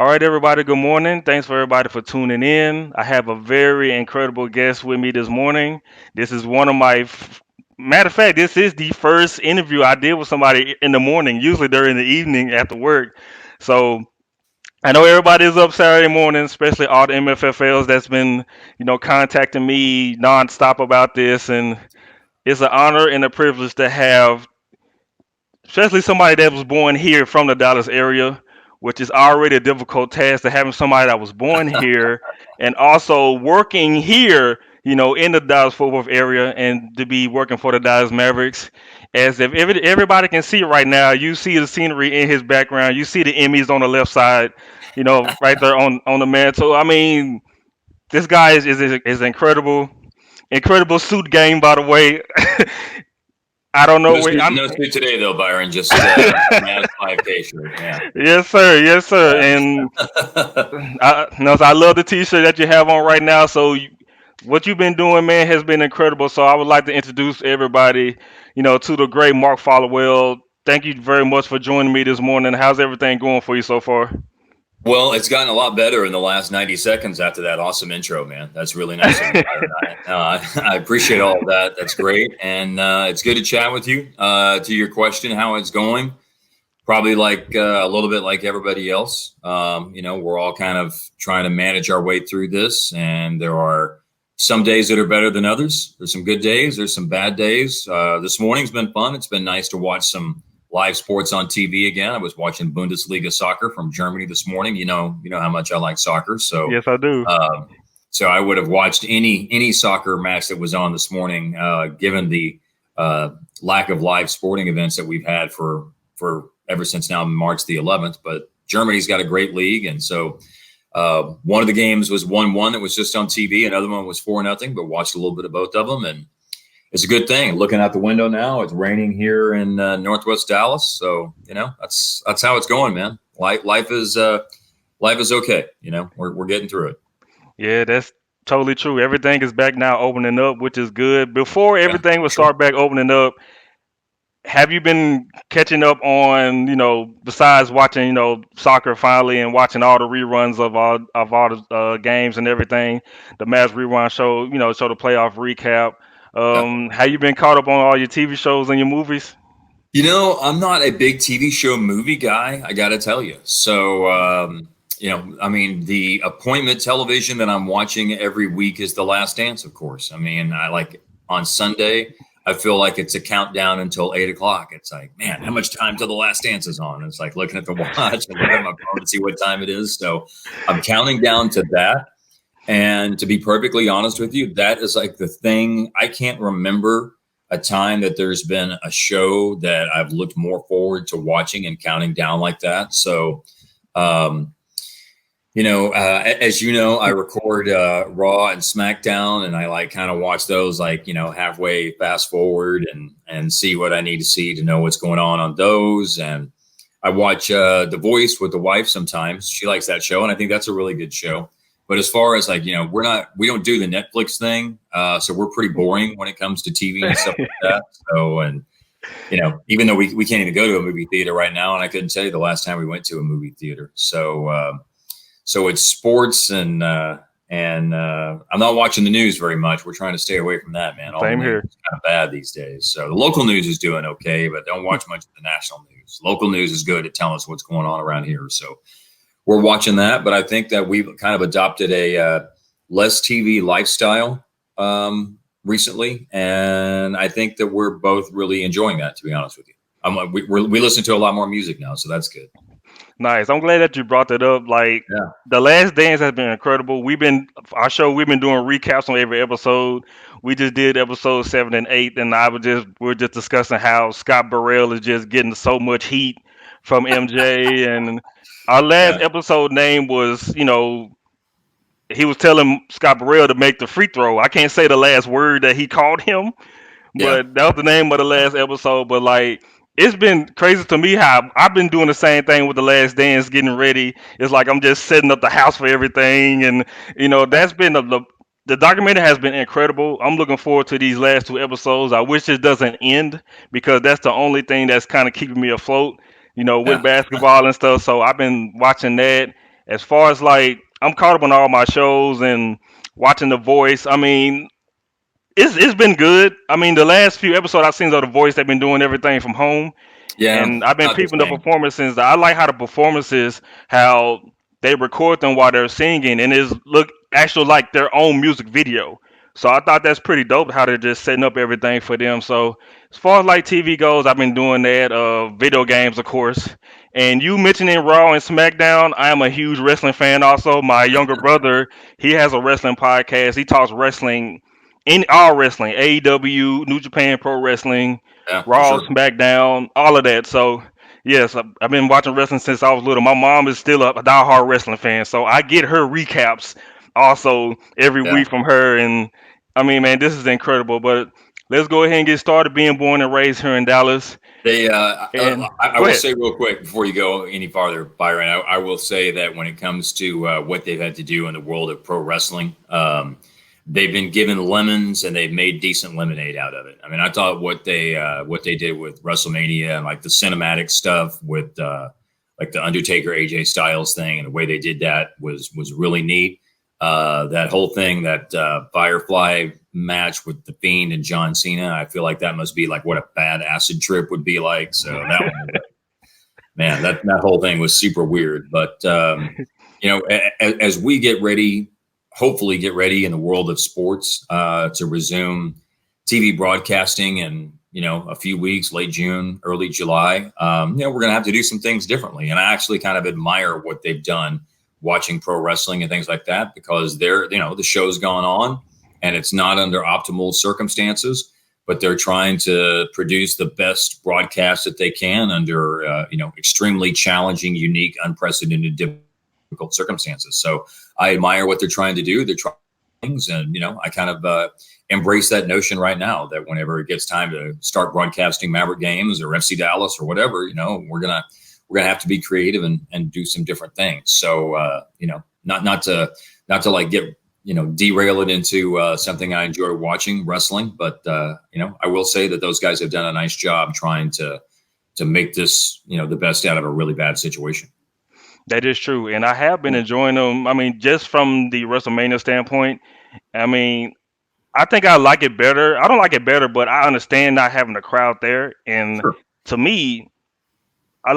All right, everybody, good morning. Thanks for everybody for tuning in. I have a very incredible guest with me this morning. This is one of matter of fact, this is the first interview I did with somebody in the morning. Usually they're in the evening after work. So I know everybody is up Saturday morning, especially all the MFFLs that's been, contacting me nonstop about this. And it's an honor and a privilege to have especially somebody that was born here from the Dallas area, which is already a difficult task to having somebody that was born here and also working here, in the Dallas Fort Worth area and to be working for the Dallas Mavericks. As if everybody can see right now, you see the scenery in his background, you see the Emmys on the left side, right there on the mantle. I mean, this guy is incredible. Incredible suit game, by the way. I don't know No where suit, I'm. no suit today, though, Byron. Just Mavs 5K shirt. Yeah. Yes, sir. Yes, sir. And Yeah. I love the T-shirt that you have on right now. So, what you've been doing, man, has been incredible. So, I would like to introduce everybody, to the great Mark Followill. Thank you very much for joining me this morning. How's everything going for you so far? Well, it's gotten a lot better in the last 90 seconds after that awesome intro, man. That's really nice of you, Byron. I appreciate all of that. That's great. And it's good to chat with you. To your question, how it's going, probably like a little bit like everybody else. We're all kind of trying to manage our way through this, and there are some days that are better than others. There's some good days. There's some bad days. This morning's been fun. It's been nice to watch some live sports on TV again. I was watching Bundesliga soccer from Germany this morning. You know how much I like soccer. So, Yes, I do. um, so I would have watched any soccer match that was on this morning, given the uh, lack of live sporting events that we've had for ever since now March the 11th. But Germany's got a great league, and so one of the games was 1-1 that was just on TV. Another one was 4-0, but watched a little bit of both of them, and it's a good thing. Looking out the window now, it's raining here in Northwest Dallas, so that's how it's going, man. Life is okay. We're getting through it. Yeah, that's totally true. Everything is back now opening up, which is good. Before Yeah, everything would sure. start back opening up, have you been catching up on besides watching soccer finally and watching all the reruns of all the games and everything, the Mavs rerun show, show the playoff recap. Yeah. Have you been caught up on all your TV shows and your movies? I'm not a big TV show movie guy, I got to tell you. So, I mean, the appointment television that I'm watching every week is The Last Dance, of course. I mean, I like on Sunday, I feel like it's a countdown until 8 o'clock. It's like, man, how much time till The Last Dance is on? It's like looking at the watch and looking at my phone to see what time it is. So I'm counting down to that. And to be perfectly honest with you, that is like the thing. I can't remember a time that there's been a show that I've looked more forward to watching and counting down like that. So, um, as you know, I record Raw and SmackDown, and I like kind of watch those like halfway fast forward and see what I need to see to know what's going on those. And I watch The Voice with the wife sometimes. She likes that show, and I think that's a really good show. But as far as like we don't do the Netflix thing, so we're pretty boring when it comes to TV and stuff like that. So and even though we can't even go to a movie theater right now, and I couldn't tell you the last time we went to a movie theater. So it's sports and I'm not watching the news very much. We're trying to stay away from that, man. All the Same news here. is kind of bad these days. So the local news is doing okay, but don't watch much of the national news. Local news is good at telling us what's going on around here. So we're watching that, but I think that we've kind of adopted a less TV lifestyle recently, and I think that we're both really enjoying that. To be honest with you, we listen to a lot more music now, so that's good. Nice. I'm glad that you brought that up. Like Yeah, the last dance has been incredible. We've been doing recaps on every episode. We just did episode 7 and 8, and we're just discussing how Scott Burrell is just getting so much heat from MJ. And our yeah, last episode name was, he was telling Scott Burrell to make the free throw. I can't say the last word that he called him, yeah. but that was the name of the last episode. But like, it's been crazy to me how I've been doing the same thing with the Last Dance, getting ready. It's like I'm just setting up the house for everything, and that's been the documentary has been incredible. I'm looking forward to these last two episodes. I wish it doesn't end because that's the only thing that's kind of keeping me afloat, with Yeah. basketball and stuff. So I've been watching that. as far as like I'm caught up on all my shows and watching The Voice. I mean, it's been good. I mean, the last few episodes I've seen of The Voice, they've been doing everything from home, Yeah, and I've been not the peeping the same. performances. I like how the performances, how they record them while they're singing, and it's look actual like their own music video. So I thought that's pretty dope how they're just setting up everything for them. So as far as like TV goes, I've been doing that. Video games, of course. And you mentioning Raw and SmackDown, I am a huge wrestling fan. Also, my younger brother, he has a wrestling podcast. He talks wrestling in all wrestling, AEW, New Japan Pro Wrestling, Yeah, for Raw, sure. SmackDown, all of that. So yes, I've been watching wrestling since I was little. My mom is still a diehard wrestling fan, so I get her recaps also every Yeah. week from her. And I mean, man, this is incredible. But let's go ahead and get started. Being born and raised here in Dallas, They, and I go will ahead. say real quick before you go any farther, Byron. I will say that when it comes to what they've had to do in the world of pro wrestling, they've been given lemons and they've made decent lemonade out of it. I mean, I thought what they did with WrestleMania and like the cinematic stuff with like the Undertaker AJ Styles thing and the way they did that was really neat. That whole thing, that Firefly match with the Fiend and John Cena, I feel like that must be like what a bad acid trip would be like. So that one, man, that whole thing was super weird. But as we get ready, hopefully get ready in the world of sports to resume TV broadcasting in a few weeks, late June, early July. We're going to have to do some things differently, and I actually kind of admire what they've done watching pro wrestling and things like that because the show's gone on and it's not under optimal circumstances, but they're trying to produce the best broadcast that they can under extremely challenging, unique, unprecedented, difficult circumstances. So I admire what they're trying to do. They're trying things, and I kind of embrace that notion right now that whenever it gets time to start broadcasting Maverick games or FC Dallas or whatever, we're gonna have to be creative and do some different things. So not to like get derail it into something I enjoy watching, wrestling, but I will say that those guys have done a nice job trying to make this the best out of a really bad situation. That is true, and I have been Yeah, enjoying them. I mean, just from the WrestleMania standpoint, I mean, I think I like it better. I don't like it better, but I understand not having a crowd there. And sure. to me, I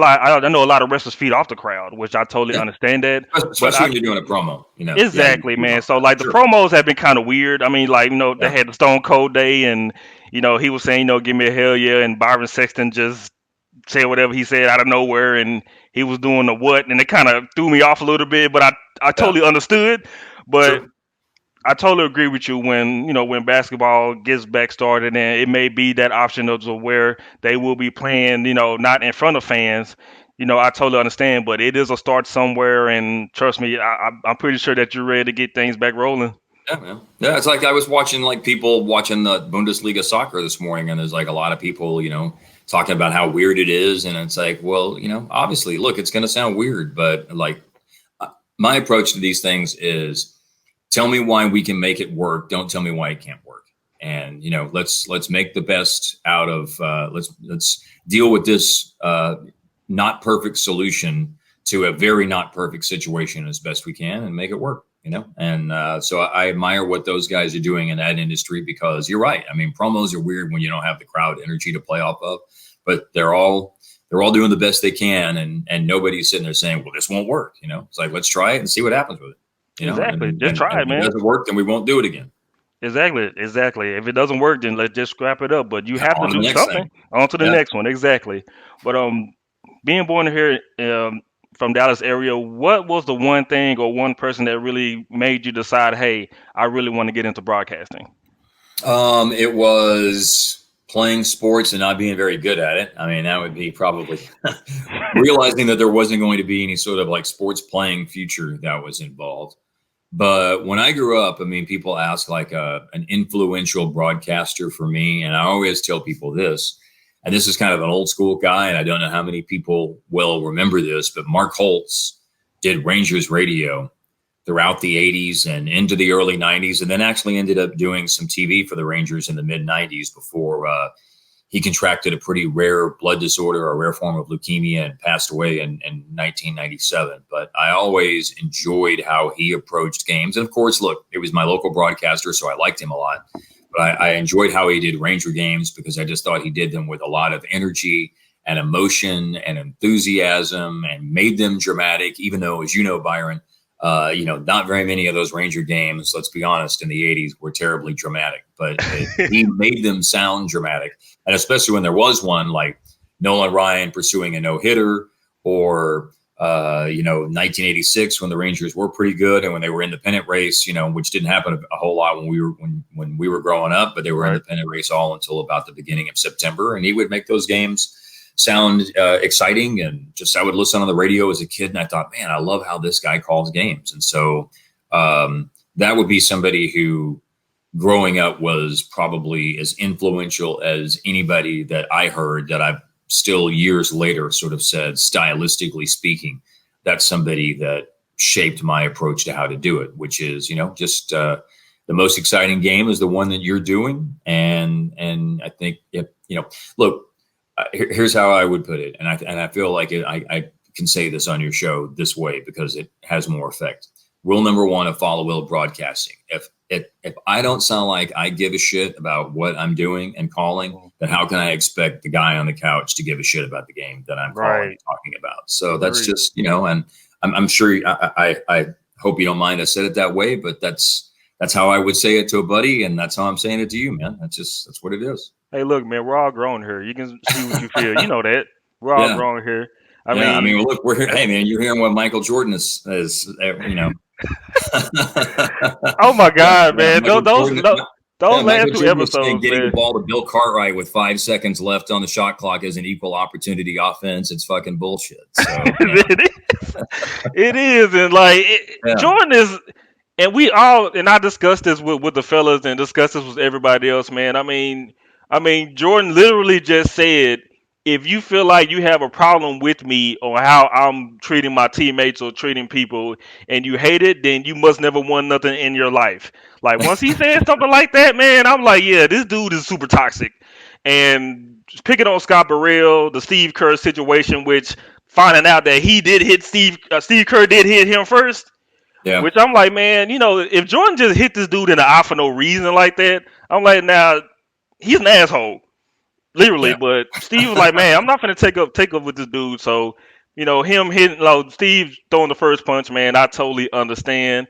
know a lot of wrestlers feed off the crowd, which I totally Yeah, understand that. But especially I when you're doing a promo. Yeah, you exactly, do man. off So that. like the Sure. promos have been kind of weird. I mean, like they Yeah, had the Stone Cold Day, and he was saying give me a hell yeah, and Byron Sexton just said whatever he said out of nowhere, and he was doing the what, and it kind of threw me off a little bit. But I yeah, totally understood. But sure. I totally agree with you when basketball gets back started, and it may be that option of where they will be playing not in front of fans. I totally understand, but it is a start somewhere, and trust me, I'm pretty sure that you're ready to get things back rolling. Yeah, man. Yeah, it's like I was watching like people watching the Bundesliga soccer this morning, and there's like a lot of people, talking about how weird it is, and it's like, well, obviously, look, it's going to sound weird, but like my approach to these things is tell me why we can make it work. Don't tell me why it can't work. And let's make the best out of let's deal with this not perfect solution to a very not perfect situation as best we can and make it work. And so I admire what those guys are doing in that industry because you're right. I mean, promos are weird when you don't have the crowd energy to play off of, but they're all doing the best they can, and nobody's sitting there saying, "Well, this won't work." It's like let's try it and see what happens with it. Exactly, just And try it, if it man. doesn't work, then we won't do it again. Exactly. If it doesn't work, then let's just scrap it up. But you have to On to the do next something. thing. On to the Yeah. next one. Exactly. But being born here from Dallas area, what was the one thing or one person that really made you decide, hey, I really want to get into broadcasting? It was playing sports and not being very good at it. I mean, that would be probably realizing that there wasn't going to be any sort of like sports playing future that was involved. But when I grew up, I mean, people ask like an influential broadcaster for me. And I always tell people this, and this is kind of an old school guy. And I don't know how many people will remember this, but Mark Holtz did Rangers radio throughout the 80s and into the early 90s, and then actually ended up doing some TV for the Rangers in the mid 90s before he contracted a pretty rare blood disorder, a rare form of leukemia, and passed away in 1997. But I always enjoyed how he approached games. And of course, look, it was my local broadcaster, so I liked him a lot. But I enjoyed how he did Ranger games because I just thought he did them with a lot of energy and emotion and enthusiasm and made them dramatic, even though, as you know, Byron, not very many of those Ranger games, let's be honest, in the 80s were terribly dramatic, but he made them sound dramatic. And especially when there was one like Nolan Ryan pursuing a no-hitter, or 1986 when the Rangers were pretty good and when they were independent race, which didn't happen a whole lot when we were growing up, but they were independent race all until about the beginning of September. And he would make those games sound exciting. And just I would listen on the radio as a kid, and I thought, man, I love how this guy calls games. And so that would be somebody who growing up was probably as influential as anybody that I heard, that I've still years later sort of said, stylistically speaking, that's somebody that shaped my approach to how to do it, which is, just the most exciting game is the one that you're doing. And I think, look, here's how I would put it. And I feel like I can say this on your show this way because it has more effect. Rule number one of Followill broadcasting. If I don't sound like I give a shit about what I'm doing and calling, then how can I expect the guy on the couch to give a shit about the game that I'm calling and talking about? So that's just, and I'm sure I hope you don't mind I said it that way, but that's how I would say it to a buddy. And that's how I'm saying it to you, man. That's what it is. Hey, look, man, we're all grown here. You can see what you feel. You know that. We're all grown here. I mean, look, we're here. Hey, man, you're hearing what Michael Jordan is. Oh my God, man! Those last two episodes, getting man. the ball to Bill Cartwright with 5 seconds left on the shot clock as an equal opportunity offense. It's fucking bullshit. So, it is, and Jordan is, and we all, and I discussed this with the fellas and discussed this with everybody else, man. I mean, Jordan literally just said, if you feel like you have a problem with me or how I'm treating my teammates or treating people and you hate it, then you must never won nothing in your life. Like, once he said something like that, man, I'm like, yeah, this dude is super toxic. And picking on Scott Burrell, the Steve Kerr situation, which finding out that he did hit Steve Kerr did hit him first. Yeah. Which I'm like, man, if Jordan just hit this dude in the eye for no reason like that, I'm like, now, he's an asshole. Literally, yeah. But Steve was like, man, I'm not going to take up with this dude. So, him hitting, Steve throwing the first punch, man, I totally understand.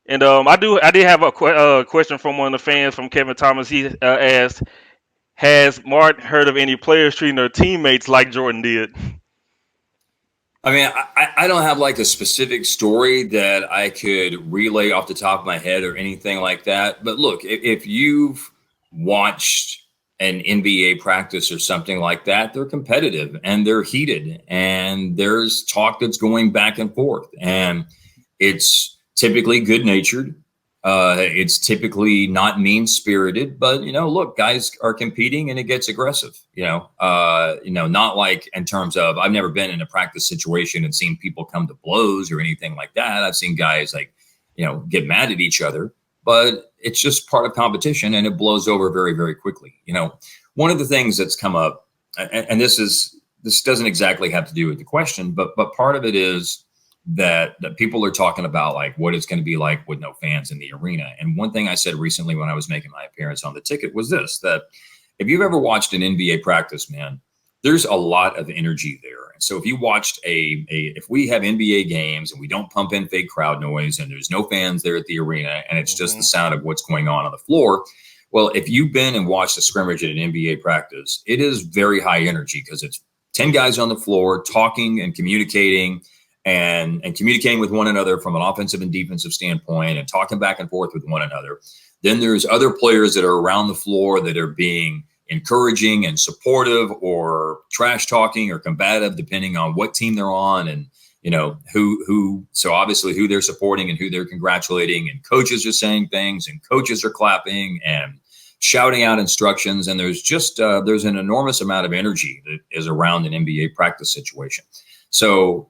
And I did have a question from one of the fans, from Kevin Thomas. He asked, has Mark heard of any players treating their teammates like Jordan did? I mean, I don't have like a specific story that I could relay off the top of my head or anything like that. But look, if you've watched an NBA practice or something like that, they're competitive and they're heated and there's talk that's going back and forth, and it's typically good natured. It's typically not mean spirited, but look, guys are competing and it gets aggressive, not like in terms of, I've never been in a practice situation and seen people come to blows or anything like that. I've seen guys get mad at each other, but it's just part of competition and it blows over very, very quickly. One of the things that's come up, and this doesn't exactly have to do with the question, but part of it is that people are talking about like what it's going to be like with no fans in the arena. And one thing I said recently when I was making my appearance on the ticket was this, that if you've ever watched an NBA practice, man, there's a lot of energy there. And so if you watched if we have NBA games and we don't pump in fake crowd noise and there's no fans there at the arena and it's just the sound of what's going on the floor. Well, if you've been and watched a scrimmage at an NBA practice, it is very high energy because it's 10 guys on the floor talking and communicating and communicating with one another from an offensive and defensive standpoint and talking back and forth with one another. Then there's other players that are around the floor that are being encouraging and supportive or trash talking or combative, depending on what team they're on and, so obviously who they're supporting and who they're congratulating, and coaches are saying things and coaches are clapping and shouting out instructions. And there's just, there's an enormous amount of energy that is around an NBA practice situation. So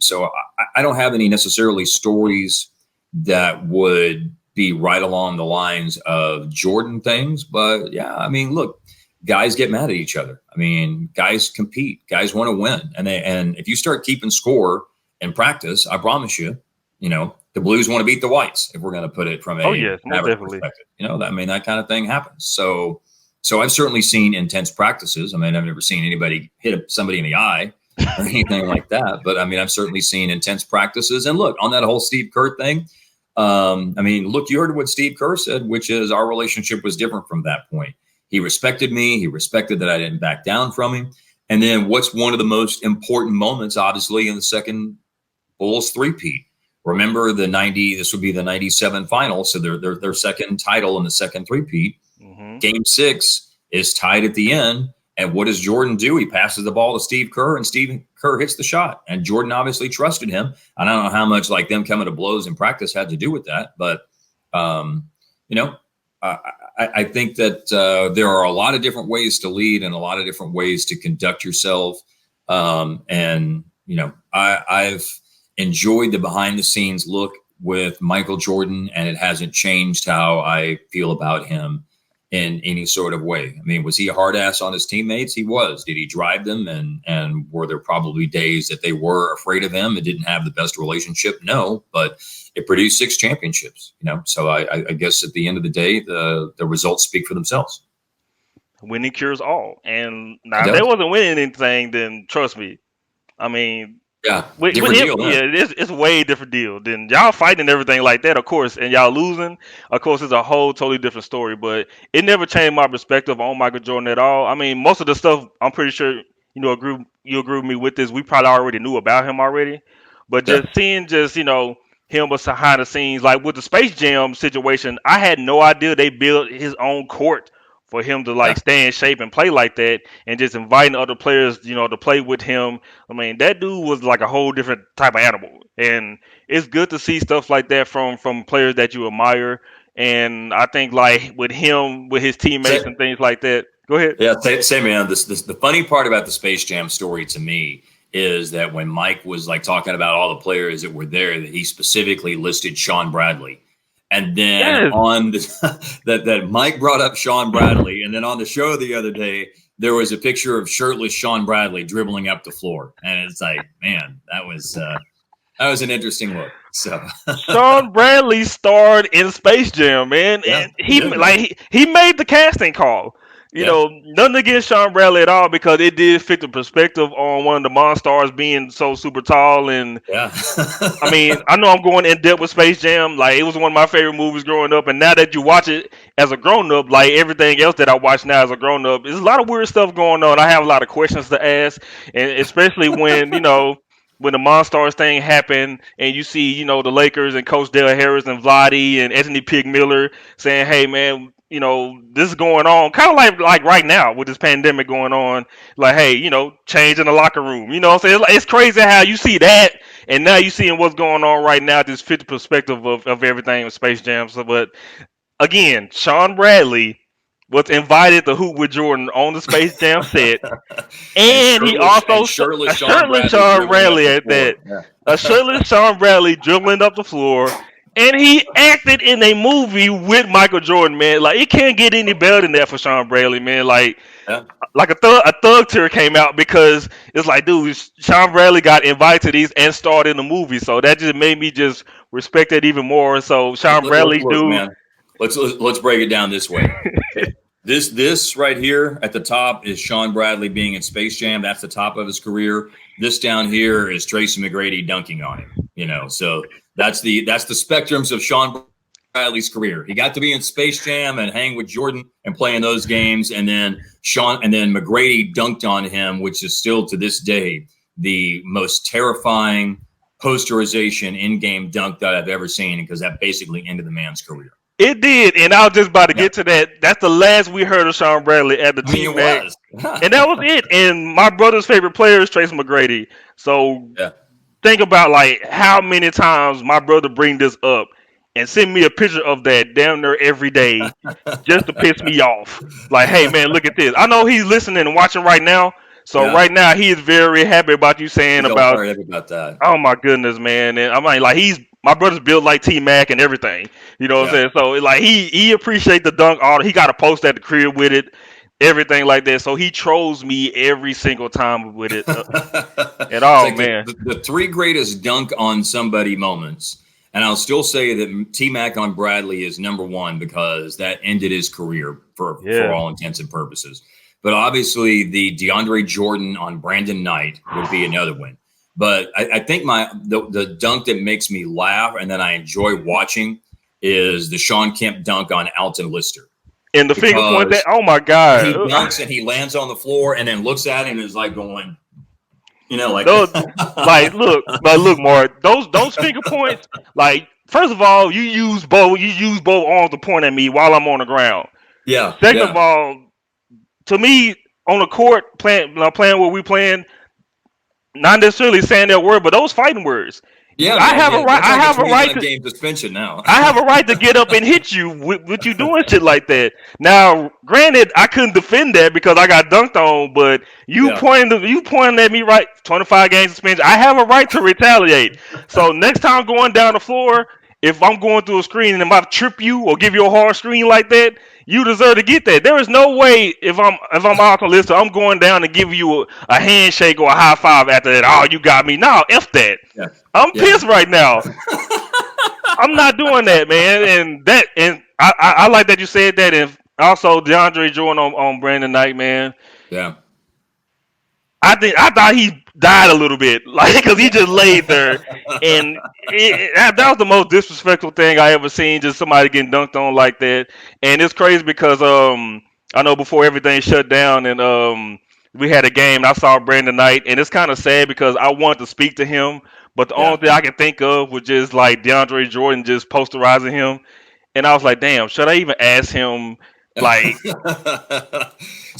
I don't have any necessarily stories that would be right along the lines of Jordan things, but yeah, I mean, look, guys get mad at each other. I mean, guys compete, guys want to win, and if you start keeping score in practice, I promise you, the Blues want to beat the Whites. If we're going to put it from Oh a yes, most Maverick definitely. perspective, I mean that kind of thing happens. So I've certainly seen intense practices. I mean, I've never seen anybody hit somebody in the eye or anything like that. But I mean, I've certainly seen intense practices. And look, on that whole Steve Kerr thing, I mean, look, you heard what Steve Kerr said, which is our relationship was different from that point. He respected me. He respected that I didn't back down from him. And then what's one of the most important moments, obviously, in the second Bulls three-peat? Remember this would be the 97 final. So their second title in the second three-peat. Mm-hmm. Game 6 is tied at the end. And what does Jordan do? He passes the ball to Steve Kerr, and Steve Kerr hits the shot. And Jordan obviously trusted him. I don't know how much like them coming to blows in practice had to do with that. But, I think that there are a lot of different ways to lead and a lot of different ways to conduct yourself. I've enjoyed the behind the scenes look with Michael Jordan, and it hasn't changed how I feel about him in any sort of way. I mean, was he a hard ass on his teammates? He was. Did he drive them? And were there probably days that they were afraid of him and didn't have the best relationship? No, but it produced 6 championships, So I guess at the end of the day, the results speak for themselves. Winning cures all. And It now if they does. wasn't winning anything, then trust me. I mean, Yeah, with different him, deal, man. yeah, it's a way different deal. Then y'all fighting and everything like that, of course, and y'all losing, of course, it's a whole totally different story. But it never changed my perspective on Michael Jordan at all. I mean, most of the stuff I'm pretty sure you agree with me with this. We probably already knew about him already, but Yeah, just seeing him behind the scenes, like with the Space Jam situation, I had no idea they built his own court for him to yeah. like stay in shape and play like that, and just inviting other players, to play with him. I mean, that dude was like a whole different type of animal, and it's good to see stuff like that from players that you admire. And I think like with him, with his teammates Say, and things like that. Go ahead. yeah, say, man, the funny part about the Space Jam story to me is that when Mike was like talking about all the players that were there, that he specifically listed Sean Bradley. And then Yes. on that Mike brought up Sean Bradley, and then on the show the other day, there was a picture of shirtless Sean Bradley dribbling up the floor, and it's like, man, that was an interesting look. So Sean Bradley starred in Space Jam, man, yeah, and he he did, man. like he made the casting call. Yeah, Nothing against Sean Bradley at all because it did fit the perspective on one of the Monstars being so super tall. And yeah. I mean, I know I'm going in depth with Space Jam. Like it was one of my favorite movies growing up, and now that you watch it as a grown up, like everything else that I watch now as a grown up, there's a lot of weird stuff going on. I have a lot of questions to ask, and especially when the Monstars thing happened, and you see the Lakers and Coach Dale Harris and Vladi and Anthony Pig Miller saying, "Hey man, this is going on," kind of like right now with this pandemic going on. Like, hey, change in the locker room. You know what I'm saying? It's crazy how you see that, and now you seeing what's going on right now. This fit the perspective of everything with Space Jam. So, but again, Sean Bradley was invited to hoop with Jordan on the Space Jam set, and and he shirtless and also shirtless a Sean shirtless Bradley Sean dribbling up Bradley the at that. floor. Yeah. A shirtless Sean Bradley dribbling up the floor, and he acted in a movie with Michael Jordan, man. Like it can't get any better than that for Sean Bradley, man. Yeah. Like a thug tear came out because it's like, dude, Sean Bradley got invited to these and starred in the movie, so that just made me just respect it even more. So Sean Bradley, Look, dude, man. Let's break it down this way. Okay. This right here at the top is Sean Bradley being in Space Jam. That's the top of his career. This down here is Tracy McGrady dunking on him. So that's the spectrums of Sean Bradley's career. He got to be in Space Jam and hang with Jordan and play in those games, and then McGrady dunked on him, which is still to this day the most terrifying posterization in-game dunk that I've ever seen, because that basically ended the man's career. it did, and I was just about to Yeah, get to that. That's the last we heard of Sean Bradley at the I mean T it Mac, was. and that was it. And my brother's favorite player is Tracy McGrady. So Yeah. think about like how many times my brother bring this up and send me a picture of that damn near every day just to piss me off. Like, hey man, look at this. I know he's listening and watching right now. So Yeah. right now he is very happy about you saying He's all about, fired up about that. oh my goodness, man. And I mean like he's my brother's built like T Mac and everything. You know what I'm Yeah. saying? So like he appreciate the dunk all he got a post at the crib with it. everything like that. So he trolls me every single time with it at It's all, like man. the three greatest dunk on somebody moments. And I'll still say that T Mac on Bradley is number one because that ended his career for Yeah. all intents and purposes. But obviously, the DeAndre Jordan on Brandon Knight would be another one. But I think the dunk that makes me laugh and that I enjoy watching is the Sean Kemp dunk on Alton Lister And the finger point that, because oh my he God. dunks and he lands on the floor and then looks at him and is like going, like Those, like look, Mark, those finger points, like, first of all, you use both arms to point at me while I'm on the ground. yeah, Second of yeah, all, to me, on the court, playing what we playing, not necessarily saying that word, but those fighting words. yeah, I man. have a Yeah, right. that's I like a have a right 25 to. game suspension now. I have a right to get up and hit you with you doing shit like that. Now, granted, I couldn't defend that because I got dunked on, but Yeah. you pointing at me, right? 25 game suspension. I have a right to retaliate. So next time going down the floor, if I'm going through a screen and I'm about to trip you or give you a hard screen like that, you deserve to get that. There is no way if I'm out on list, I'm going down and give you a handshake or a high five after that. Oh, you got me. No, f that. Yeah. I'm Yeah. pissed right now. I'm not doing that, man. And I like that you said that. And also DeAndre Jordan on Brandon Knight, man. Yeah. I thought he died a little bit, like, because he just laid there, and that was the most disrespectful thing I ever seen. Just somebody getting dunked on like that, and it's crazy because I know before everything shut down and we had a game and I saw Brandon Knight, and it's kind of sad because I wanted to speak to him, but the only Yeah. thing I could think of was just like DeAndre Jordan just posterizing him, and I was like, damn, should I even ask him, like,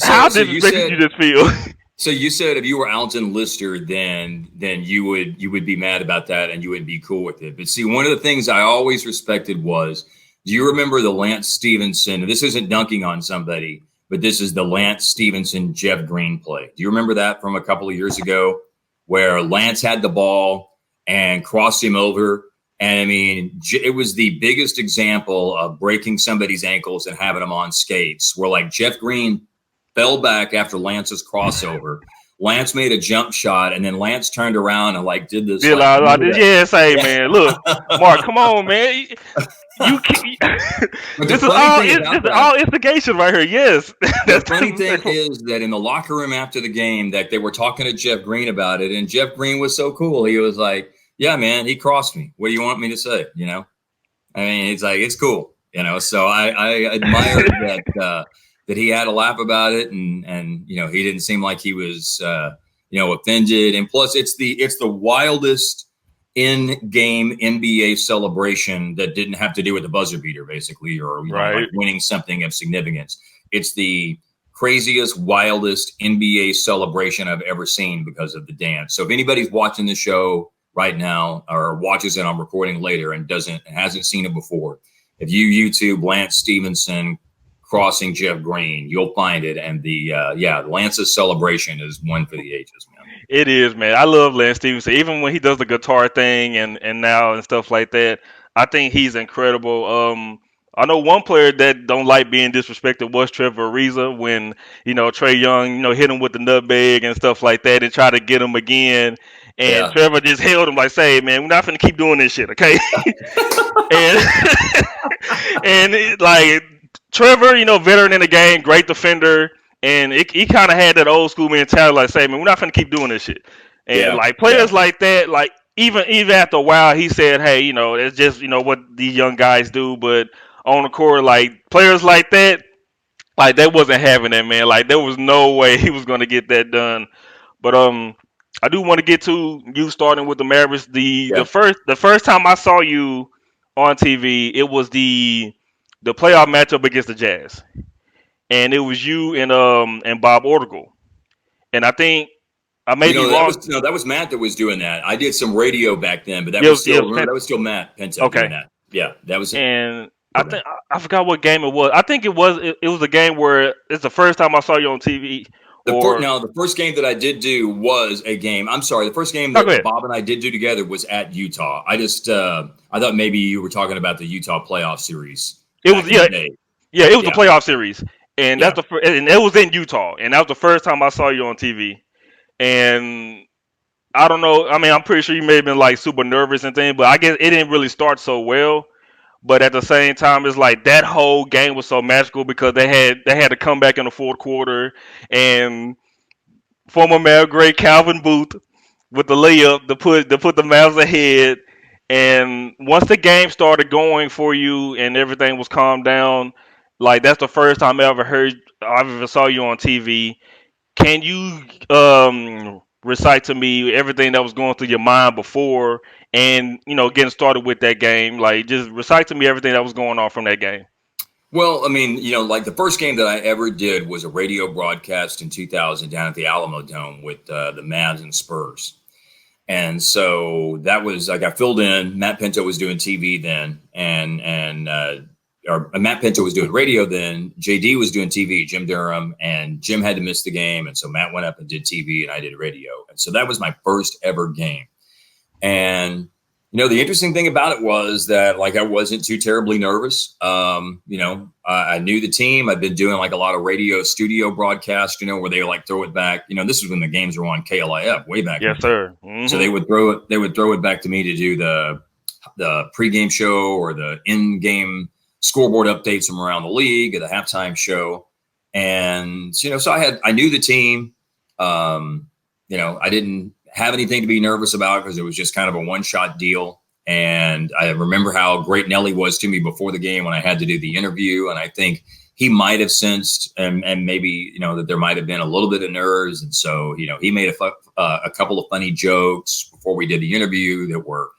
how So you disrespected you said just feel? if you were Alton Lister, then you would be mad about that and you would be cool with it. But see, one of the things I always respected was, do you remember the Lance Stevenson? This isn't dunking on somebody, but this is the Lance Stevenson Jeff Green play. Do you remember that from a couple of years ago, where Lance had the ball and crossed him over? And I mean, it was the biggest example of breaking somebody's ankles and having them on skates, where like Jeff Green fell back after Lance's crossover. Lance made a jump shot, and then Lance turned around and like did this Did like, I remember did, that? yes, hey Yeah. man, look, Mark, come on, man. You But the this is funny all thing this about is that, all instigation right here. Yes, the that's funny thing disrespectful. is that in the locker room after the game, that they were talking to Jeff Green about it, and Jeff Green was so cool. He was like, "Yeah, man, he crossed me. What do you want me to say?" I mean, it's like, it's cool. So I admired that he had a laugh about it, and he didn't seem like he was offended. And plus, it's the wildest in-game NBA celebration that didn't have to do with the buzzer beater, basically, or like Right. winning something of significance. It's the craziest, wildest NBA celebration I've ever seen because of the dance. So if anybody's watching the show right now or watches it on recording later and hasn't seen it before, if you YouTube Lance Stevenson crossing Jeff Green, you'll find it. And Lance's celebration is one for the ages, man. It is, man. I love Lance Stevenson. Even when he does the guitar thing and now and stuff like that, I think he's incredible. I know one player that don't like being disrespected was Trevor Ariza when Trey Young hit him with the nutmeg and stuff like that and try to get him again, and Yeah. Trevor just held him like, "Say, man, we're not gonna keep doing this shit, okay?" and like Trevor, veteran in the game, great defender, and he kind of had that old school mentality, like, say, man, we're not gonna keep doing this shit. And Yeah. like Yeah. players like that, like even after a while, he said, hey, it's just what these young guys do. But on the court, like players like that wasn't having that, man. Like there was no way he was gonna get that done. But I do want to get to you starting with the Mavericks. The Yeah. the first the first time I saw you on TV, it was the playoff matchup against the Jazz, and it was you and Bob Ortigal. And I think I may be That wrong. was no, that was Matt that was doing that. I did some radio back then, but that Yeah, was yeah, still remember that was still Matt Penta doing okay. that. Yeah, that was it. And I Okay. think I forgot what game it was. I think it was a game where it's the first time I saw you on TV. Or The first game that I did do was a game. I'm sorry, the first game oh, go that ahead. Bob and I did do together was at Utah. I thought maybe you were talking about the Utah playoff series It was back in the yeah day. yeah it was the Yeah, playoff series. and Yeah. and it was in Utah, and that was the first time I saw you on TV. And I don't know. I mean, I'm pretty sure you may have been like super nervous and things, but I guess it didn't really start so well. But at the same time, it's like that whole game was so magical because they had to come back in the fourth quarter, and former Mav great Calvin Booth with the layup to put the Mavs ahead. And once the game started going for you and everything was calmed down, like that's the first time I ever saw you on TV. Can you recite to me everything that was going through your mind before and getting started with that game? Like just recite to me everything that was going on from that game. Well, I mean, like the first game that I ever did was a radio broadcast in 2000 down at the Alamo Dome with the Mavs and Spurs. And so that was, I got filled in. Matt Pinto was doing TV then, or Matt Pinto was doing radio then. JD was doing TV, Jim Durham, and Jim had to miss the game. And so Matt went up and did TV and I did radio. And so that was my first ever game. And the interesting thing about it was that like I wasn't too terribly nervous. I knew the team. I'd been doing like a lot of radio studio broadcasts, where they like throw it back. This is when the games were on KLIF way back. Yes, sir. So they would throw it back to me to do the pregame show or the in-game scoreboard updates from around the league or the halftime show. And so I knew the team. I didn't have anything to be nervous about because it was just kind of a one-shot deal. And I remember how great Nelly was to me before the game when I had to do the interview. And I think he might have sensed and maybe, that there might have been a little bit of nerves. And so, he made a couple of funny jokes before we did the interview that were,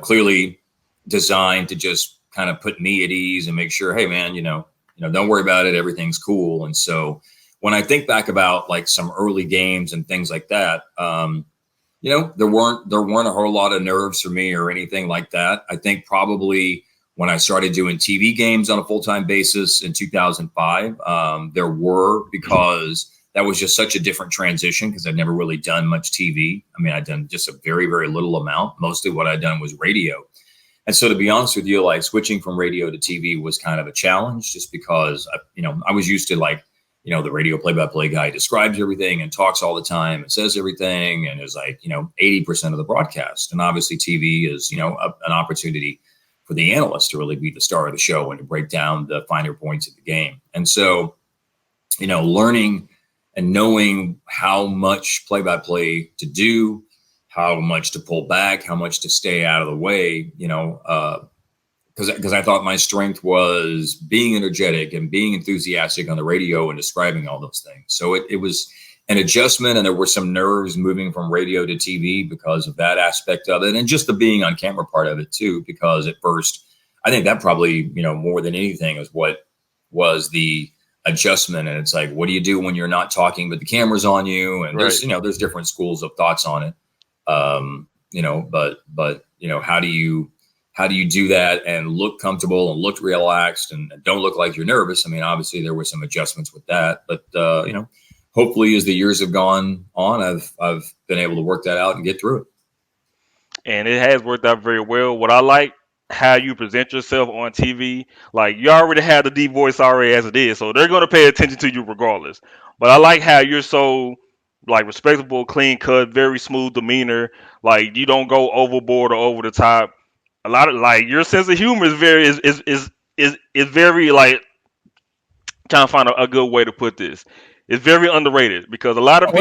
clearly designed to just kind of put me at ease and make sure, hey, man, don't worry about it. Everything's cool. And so when I think back about like some early games and things like that, there weren't a whole lot of nerves for me or anything like that. I think probably when I started doing TV games on a full-time basis in 2005, there were, because that was just such a different transition because I'd never really done much TV. I mean, I'd done just a very, very little amount. Mostly what I'd done was radio. And so to be honest with you, like switching from radio to TV was kind of a challenge just because, I was used to like, the radio play-by-play guy describes everything and talks all the time and says everything and is like, 80% of the broadcast. And obviously TV is, an opportunity for the analyst to really be the star of the show and to break down the finer points of the game. And so, learning and knowing how much play-by-play to do, how much to pull back, how much to stay out of the way, because I thought my strength was being energetic and being enthusiastic on the radio and describing all those things. So it was an adjustment, and there were some nerves moving from radio to TV because of that aspect of it, and just the being on camera part of it too. Because at first, I think that probably more than anything is what was the adjustment. And it's like, what do you do when you're not talking but the camera's on you? And there's there's different schools of thoughts on it. But how do you do that and look comfortable and look relaxed and don't look like you're nervous? I mean, obviously there were some adjustments with that, but hopefully as the years have gone on, I've been able to work that out and get through it. And it has worked out very well. What I like, how you present yourself on TV. Like you already have the deep voice already as it is, so they're gonna pay attention to you regardless. But I like how you're so like respectable, clean cut, very smooth demeanor. Like you don't go overboard or over the top. A lot of like your sense of humor is very is very like trying to find a good way to put this. It's very underrated because a lot of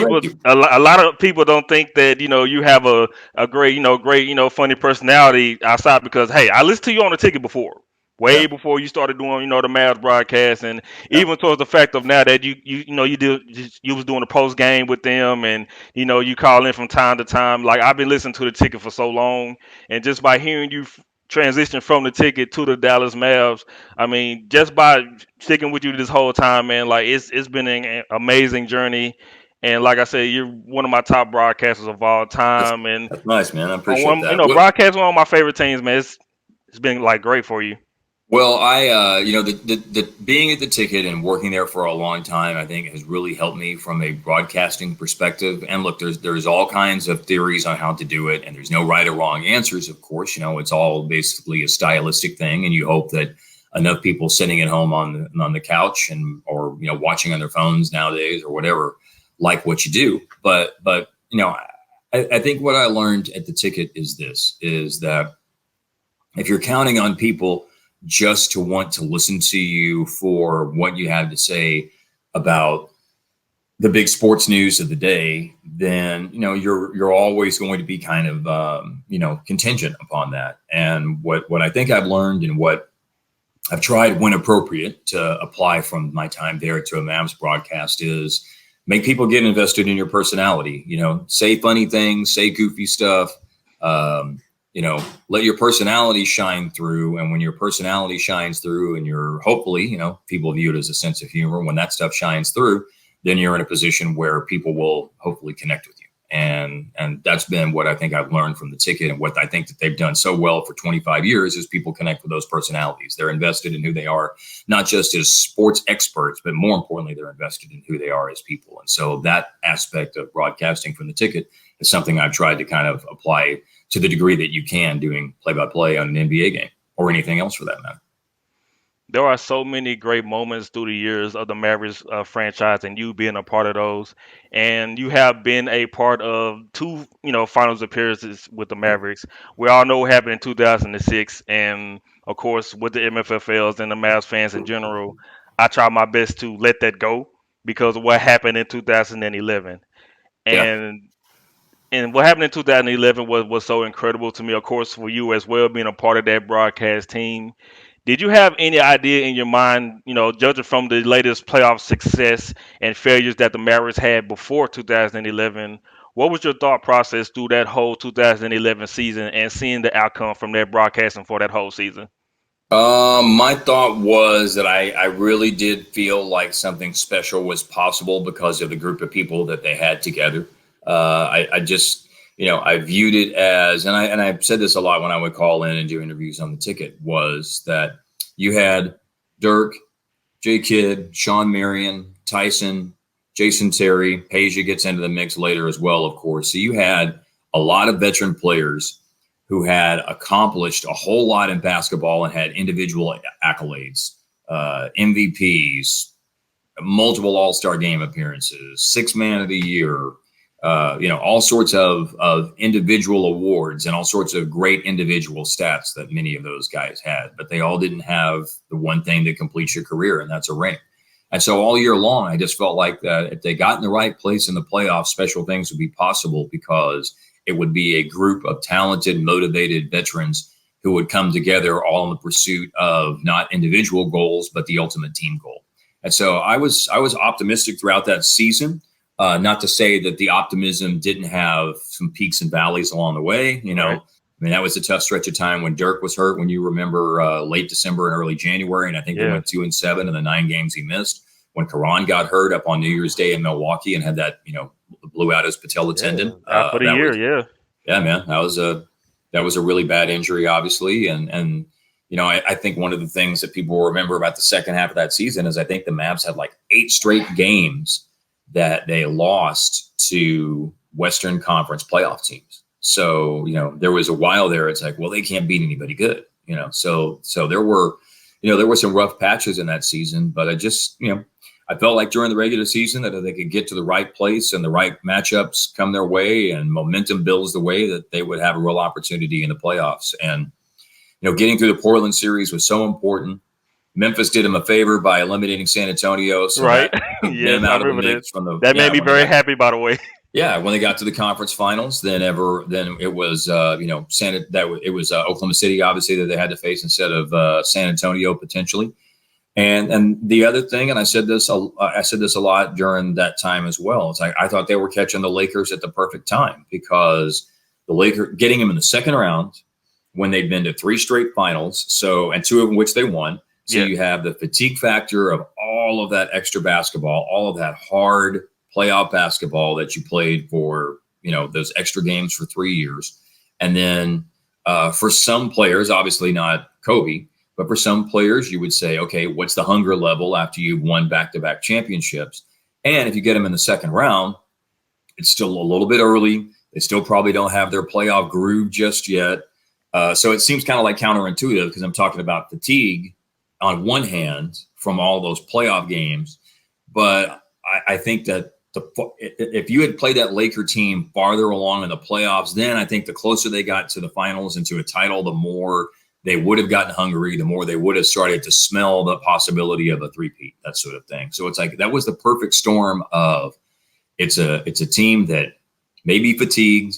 people don't think that you have a great funny personality outside because hey, I listened to you on the ticket before, Yeah. way before you started doing the Mavs broadcast, and Yeah. even towards the fact of now that you was doing a post game with them, and you call in from time to time. Like I've been listening to the ticket for so long, and just by hearing you transition from the ticket to the Dallas Mavs, I mean, just by sticking with you this whole time, man, like it's been an amazing journey. And like I said, you're one of my top broadcasters of all That's, time. And that's nice, man. I on appreciate that. broadcasting one of my favorite teams, man. It's been like great for you. Well, the being at the ticket and working there for a long time, I think has really helped me from a broadcasting perspective. And look, there's all kinds of theories on how to do it, and there's no right or wrong answers. Of course, it's all basically a stylistic thing, and you hope that enough people sitting at home on the couch and or watching on their phones nowadays or whatever like what you do. But I think what I learned at the ticket is that if you're counting on people just to want to listen to you for what you have to say about the big sports news of the day, then you're always going to be kind of contingent upon that. And what I think I've learned and what I've tried when appropriate to apply from my time there to a Mavs broadcast is make people get invested in your personality. Say funny things, say goofy stuff. Let your personality shine through. And when your personality shines through and you're hopefully, people view it as a sense of humor, when that stuff shines through, then you're in a position where people will hopefully connect with you. And that's been what I think I've learned from the ticket, and what I think that they've done so well for 25 years is people connect with those personalities. They're invested in who they are, not just as sports experts, but more importantly, they're invested in who they are as people. And so that aspect of broadcasting from the ticket is something I've tried to kind of apply to the degree that you can doing play-by-play on an NBA game or anything else for that matter. There are so many great moments through the years of the Mavericks franchise, and you being a part of those. And you have been a part of two, finals appearances with the Mavericks. We all know what happened in 2006, and of course, with the MFFLs and the Mavs fans in general, I try my best to let that go because of what happened in 2011. Yeah. And what happened in 2011 was so incredible to me. Of course, for you as well, being a part of that broadcast team. Did you have any idea in your mind, judging from the latest playoff success and failures that the Mavericks had before 2011, what was your thought process through that whole 2011 season and seeing the outcome from that broadcasting for that whole season? My thought was that I really did feel like something special was possible because of the group of people that they had together. I just, I viewed it as, and I said this a lot when I would call in and do interviews on the ticket, was that you had Dirk, J. Kidd, Sean Marion, Tyson, Jason Terry, Peja gets into the mix later as well, of course. So you had a lot of veteran players who had accomplished a whole lot in basketball and had individual accolades, MVPs, multiple All-Star game appearances, Sixth Man of the Year, all sorts of individual awards and all sorts of great individual stats that many of those guys had, but they all didn't have the one thing that completes your career, and that's a ring. And so all year long, I just felt like that if they got in the right place in the playoffs, special things would be possible because it would be a group of talented, motivated veterans who would come together all in the pursuit of not individual goals, but the ultimate team goal. And so I was optimistic throughout that season. Not to say that the optimism didn't have some peaks and valleys along the way. Right. I mean, that was a tough stretch of time when Dirk was hurt, when you remember late December and early January. And I think they went 2-7 in the 9 games he missed. When Karan got hurt up on New Year's Day in Milwaukee and had that, blew out his patella tendon. Out for the year, Yeah, man, that was a really bad injury, obviously. And I think one of the things that people will remember about the second half of that season is I think the Mavs had like 8 straight games that they lost to Western Conference playoff teams. So, there was a while there, it's like, well, they can't beat anybody good, so there were some rough patches in that season, but I felt like during the regular season that if they could get to the right place and the right matchups come their way and momentum builds the way, that they would have a real opportunity in the playoffs. And, getting through the Portland series was so important. Memphis did him a favor by eliminating San Antonio. So right. Yes, I remember that. Made me very happy, by the way. Yeah, when they got to the conference finals, then it was it was Oklahoma City, obviously, that they had to face instead of San Antonio potentially. And the other thing, and I said this a lot during that time as well. It's like I thought they were catching the Lakers at the perfect time because the Lakers getting them in the second round when they'd been to 3 straight finals, and 2 of them which they won. So you have the fatigue factor of all of that extra basketball, all of that hard playoff basketball that you played for, those extra games for 3 years. And then for some players, obviously not Kobe, but for some players, you would say, okay, what's the hunger level after you've won back-to-back championships? And if you get them in the second round, it's still a little bit early. They still probably don't have their playoff groove just yet. So it seems kind of like counterintuitive because I'm talking about fatigue on one hand from all those playoff games, but I think that if you had played that Laker team farther along in the playoffs, then I think the closer they got to the finals and to a title, the more they would have gotten hungry, the more they would have started to smell the possibility of a three-peat, that sort of thing. So it's like that was the perfect storm of it's a team that may be fatigued,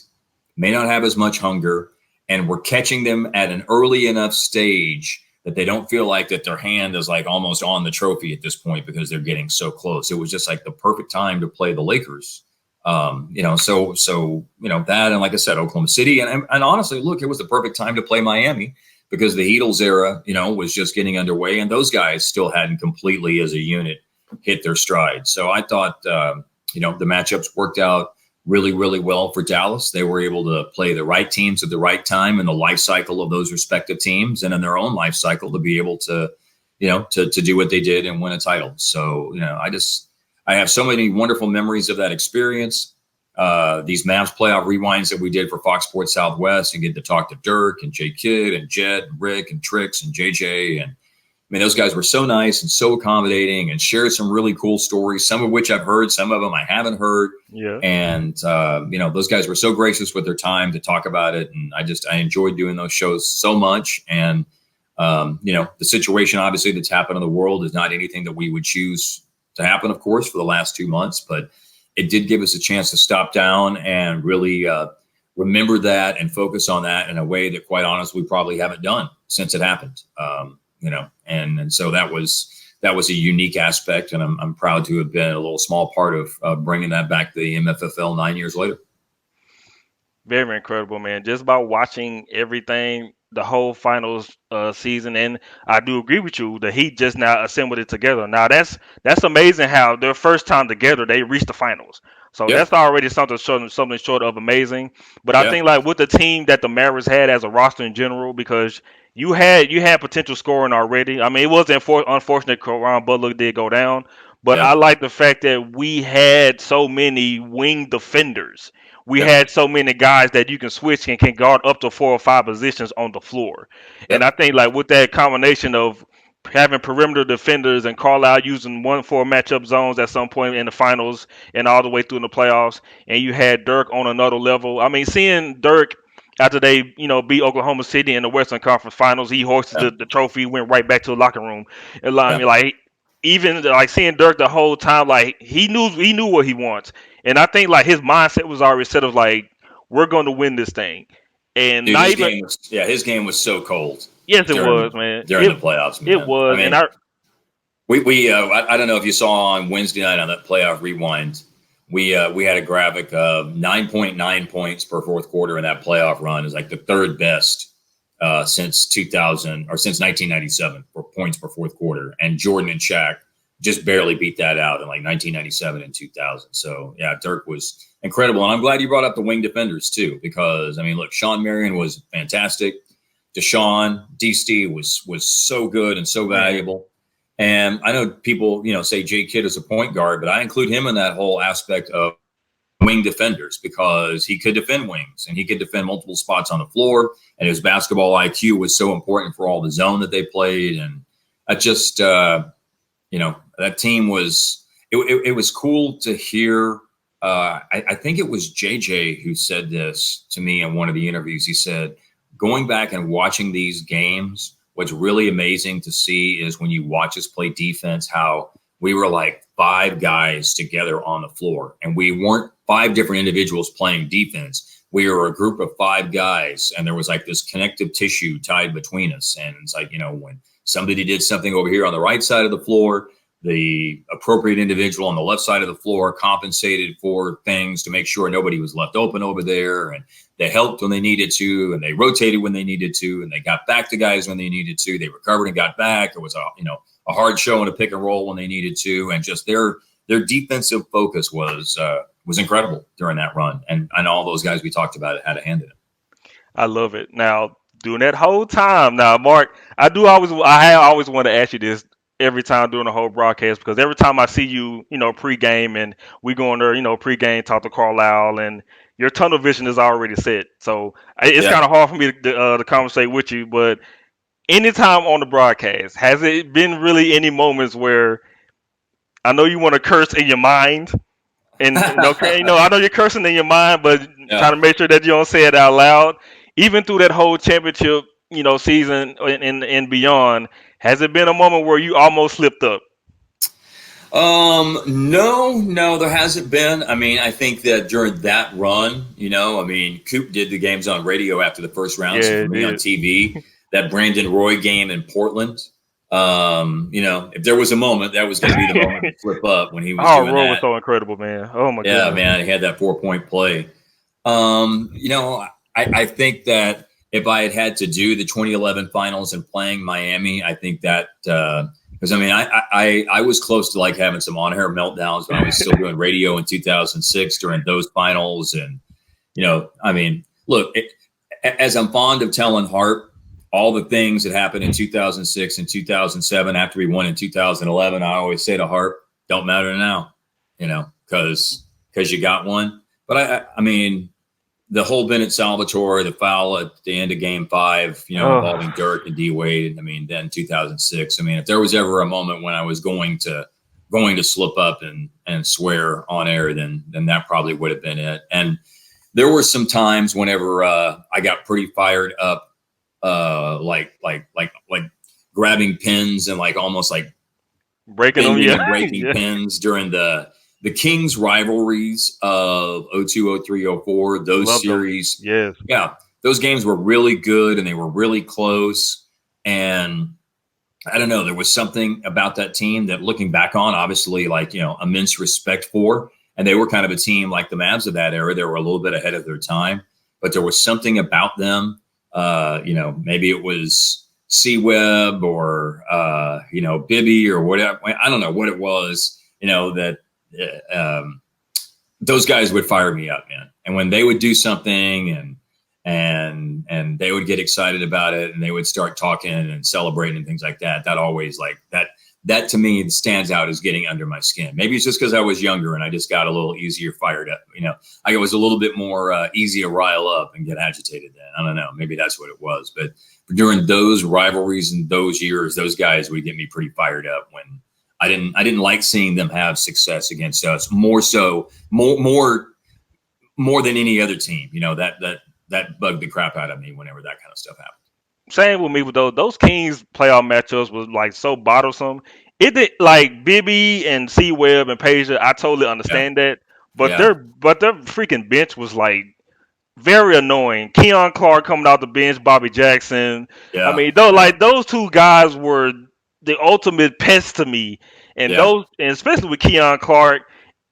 may not have as much hunger, and we're catching them at an early enough stage that they don't feel like that their hand is like almost on the trophy at this point because they're getting so close. It was just like the perfect time to play the Lakers. That, and like I said, Oklahoma City, and honestly, look, it was the perfect time to play Miami because the Heatles era, was just getting underway, and those guys still hadn't completely as a unit hit their stride. So I thought, the matchups worked out really, really well for Dallas. They were able to play the right teams at the right time in the life cycle of those respective teams and in their own life cycle to be able to, to do what they did and win a title. So, I have so many wonderful memories of that experience. These Mavs playoff rewinds that we did for Fox Sports Southwest and get to talk to Dirk and Jay Kidd and Jed, and Rick and Trix and JJ. And those guys were so nice and so accommodating and shared some really cool stories, some of which I've heard, some of them I haven't heard. Yeah. And, those guys were so gracious with their time to talk about it. And I enjoyed doing those shows so much. And, the situation obviously that's happened in the world is not anything that we would choose to happen, of course, for the last 2 months. But it did give us a chance to stop down and really remember that and focus on that in a way that, quite honestly, we probably haven't done since it happened. And so that was a unique aspect, and I'm proud to have been a little small part of bringing that back to the MFFL 9 years later. Very incredible, man. Just about watching everything, the whole finals season, and I do agree with you. The Heat just now assembled it together. Now that's amazing how their first time together they reached the finals. So Yeah, that's already something short of amazing. But I yeah, think like with the team that the Mavericks had as a roster in general, because you had potential scoring already. I mean, it was unfortunate Ron Butler did go down, but yeah, I like the fact that we had so many wing defenders. We yeah, had so many guys that you can switch and can guard up to 4 or 5 positions on the floor. yeah, And I think like with that combination of having perimeter defenders and Carlisle using 1-4 matchup zones at some point in the finals and all the way through in the playoffs, and you had Dirk on another level. I mean, seeing Dirk after they beat Oklahoma City in the Western Conference Finals, he hoisted yeah, the trophy, went right back to the locker room. And I yeah. mean, like even like seeing Dirk the whole time, like he knew what he wants, and I think like his mindset was already set of like we're going to win this thing, and Dude, not even his game was so cold yes it during was man during the playoffs, it man. I was and mean, I don't know if you saw on Wednesday night on that playoff rewind, we had a graphic of 9.9 points per fourth quarter in that playoff run is like the third best since 2000 or since 1997 for points per fourth quarter, and Jordan and Shaq just barely beat that out in like 1997 and 2000. So yeah, Dirk was incredible, and I'm glad you brought up the wing defenders too, because I mean, look, Sean Marion was fantastic. Deshaun, D-Steve was so good and so man. valuable. And I know people, say Jay Kidd is a point guard, but I include him in that whole aspect of wing defenders because he could defend wings and he could defend multiple spots on the floor. And his basketball IQ was so important for all the zone that they played. And I just, that team was, it was cool to hear. I think it was JJ who said this to me in one of the interviews. He said, going back and watching these games, what's really amazing to see is when you watch us play defense, how we were like 5 guys together on the floor. And we weren't 5 different individuals playing defense. We were a group of 5 guys, and there was like this connective tissue tied between us. And it's like, when somebody did something over here on the right side of the floor, the appropriate individual on the left side of the floor compensated for things to make sure nobody was left open over there. And they helped when they needed to, and they rotated when they needed to, and they got back to guys when they needed to. They recovered and got back. It was a hard show and a pick and roll when they needed to, and just their defensive focus was incredible during that run. And all those guys we talked about had a hand in it. I love it. Now, during that whole time, now, Mark, I always want to ask you this every time during the whole broadcast because every time I see you, pregame and we go in there, pregame, talk to Carlisle, and your tunnel vision is already set. So it's Yeah. kind of hard for me to conversate with you, but anytime on the broadcast, has it been really any moments where I know you want to curse in your mind, and okay, I know you're cursing in your mind, but trying Yeah. to make sure that you don't say it out loud. Even through that whole championship, season and beyond, has it been a moment where you almost slipped up? No, there hasn't been. I mean, I think that during that run, I mean, Coop did the games on radio after the first round. So Yeah, for it me on did. TV, that Brandon Roy game in Portland, if there was a moment, that was going to be the moment to flip up when he was Oh, doing Roy was that. so incredible, man. Oh my Yeah, goodness. man, he had that 4 point play. I think that if I had to do the 2011 finals and playing Miami, I think that because I mean I was close to like having some on air meltdowns when I was still doing radio in 2006 during those finals, and I mean, look, as I'm fond of telling Hart all the things that happened in 2006 and 2007 after we won in 2011, I always say to Hart, don't matter now, because you got one. But I mean, the whole Bennett Salvatore, the foul at the end of Game 5, involving Oh, Dirk and D Wade. I mean, then 2006. I mean, if there was ever a moment when I was going to slip up and swear on air, then that probably would have been it. And there were some times whenever I got pretty fired up, like grabbing pins and like almost like breaking them, bending yeah, and breaking yeah. pins during the Kings rivalries of 02, 03, 04, those Love those. series. Yes. Yeah, those games were really good and they were really close. And I don't know, there was something about that team that looking back on, obviously, like, immense respect for. And they were kind of a team like the Mavs of that era. They were a little bit ahead of their time, but there was something about them. Maybe it was C Webb or, Bibby or whatever. I don't know what it was, that those guys would fire me up, man. And when they would do something and they would get excited about it and they would start talking and celebrating and things like that, that always like that to me stands out as getting under my skin. Maybe it's just because I was younger and I just got a little easier fired up. I was a little bit more easy to rile up and get agitated then. I don't know. Maybe that's what it was. But during those rivalries and those years, those guys would get me pretty fired up when I didn't like seeing them have success against us. More so, more than any other team. That bugged the crap out of me whenever that kind of stuff happened. Same with me with those Kings playoff matchups was like so bothersome. It did like Bibby and C Webb and Pager. I totally Yeah, understand that, but yeah, their freaking bench was like very annoying. Keon Clark coming out the bench, Bobby Jackson. I yeah, mean, though, yeah, like those two guys were the ultimate pest to me, and yeah. those, and especially with Keon Clark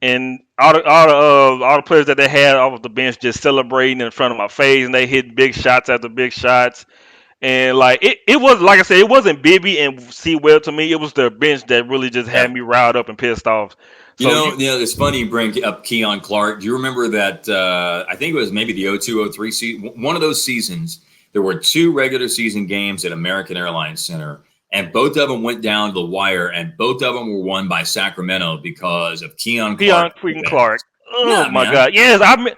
and all the players that they had off of the bench just celebrating in front of my face, and they hit big shots after big shots. And like it was like I said, it wasn't Bibby and C Webb to me. It was their bench that really just had Yeah. me riled up and pissed off. So you, It's funny you bring up Keon Clark. Do you remember that? I think it was maybe the 02-03 season. One of those seasons, there were two regular season games at American Airlines Center, and both of them went down to the wire, and both of them were won by Sacramento because of Keon Keon Clark freaking Clark. defense. Oh Yeah, my man. God. Yes, I mean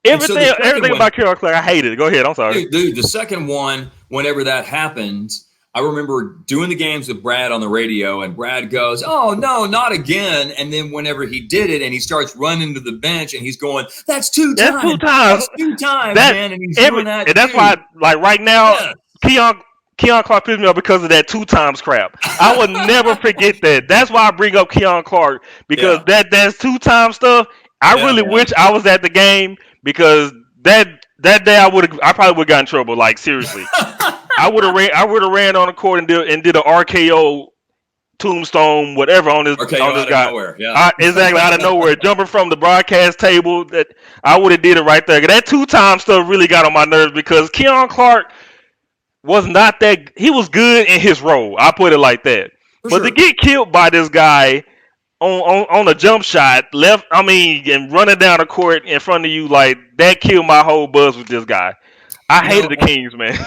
And so the second everything one, about Keon Clark. I hated it. Go ahead. I'm sorry. dude, the second one, whenever that happened, I remember doing the games with Brad on the radio, and Brad goes, "Oh no, not again!" And then whenever he did it, and he starts running to the bench, and he's going, "That's two That's two times, times. that's two times, That man!" And he's doing that and that's too. why like right now Yeah, Keon Keon Clark pissed me off because of that two times crap. I would never forget that. That's why I bring up Keon Clark because yeah, that's two time stuff. I yeah, really wish man. I was at the game because that day I probably would have got in trouble. Like seriously, I would have ran on the court and did an RKO tombstone whatever on RKO this out of guy. nowhere. Yeah, Exactly out of nowhere, jumping from the broadcast table. That I would have did it right there. That two time stuff really got on my nerves because Keon Clark was not that. He was good in his role. I put it like that. for But to sure. get killed by this guy on a jump shot, left, I mean, and running down the court in front of you like that killed my whole buzz with this guy. I You hated know, the Kings, man.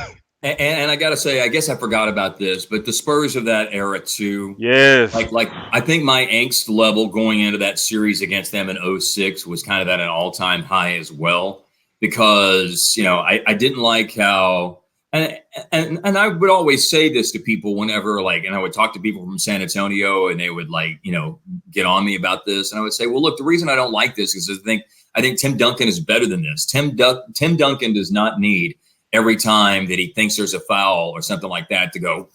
and I got to say, I guess I forgot about this, but the Spurs of that era too. Yes. Like I think my angst level going into that series against them in '06 was kind of at an all-time high as well because I didn't like how And, and I would always say this to people whenever, like, and I would talk to people from San Antonio, and they would, like, get on me about this. And I would say, well, look, the reason I don't like this is I think Tim Duncan is better than this. Tim Duncan does not need every time that he thinks there's a foul or something like that to go,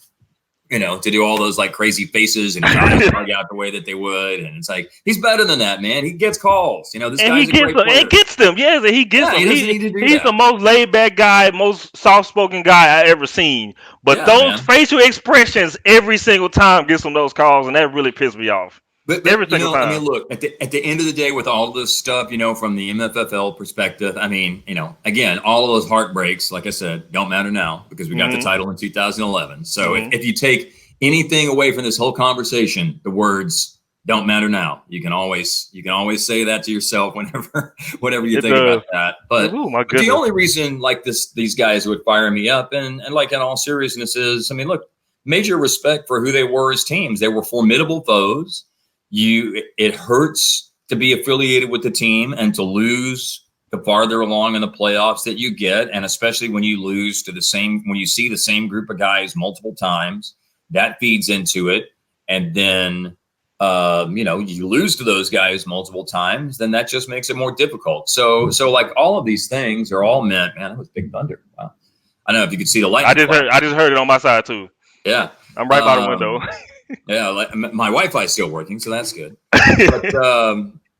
to do all those like crazy faces and eyes bug out the way that they would. And it's like, he's better than that, man. He gets calls. This guy's a great player. And gets them. Yes, he gets them. He doesn't need to do he's that. the most laid back guy, most soft spoken guy I ever seen. But those facial expressions every single time gets him those calls, and that really pissed me off. But every single time. I mean, look, at the end of the day, with all this stuff, from the MFFL perspective, I mean, again, all of those heartbreaks, like I said, don't matter now because we got the title in 2011. So if you take anything away from this whole conversation, the words don't matter now. You can always say that to yourself whenever you think about that. But the only reason like these guys would fire me up and like in all seriousness is, I mean, look, major respect for who they were as teams. They were formidable foes. It hurts to be affiliated with the team and to lose the farther along in the playoffs that you get. And especially when you lose to when you see the same group of guys multiple times, that feeds into it. And then, you lose to those guys multiple times, then that just makes it more difficult. So like all of these things are all meant, man, that was big thunder. Wow. I don't know if you could see the light. I just heard it on my side too. Yeah. I'm right by the window. Yeah, my Wi-Fi is still working, so that's good.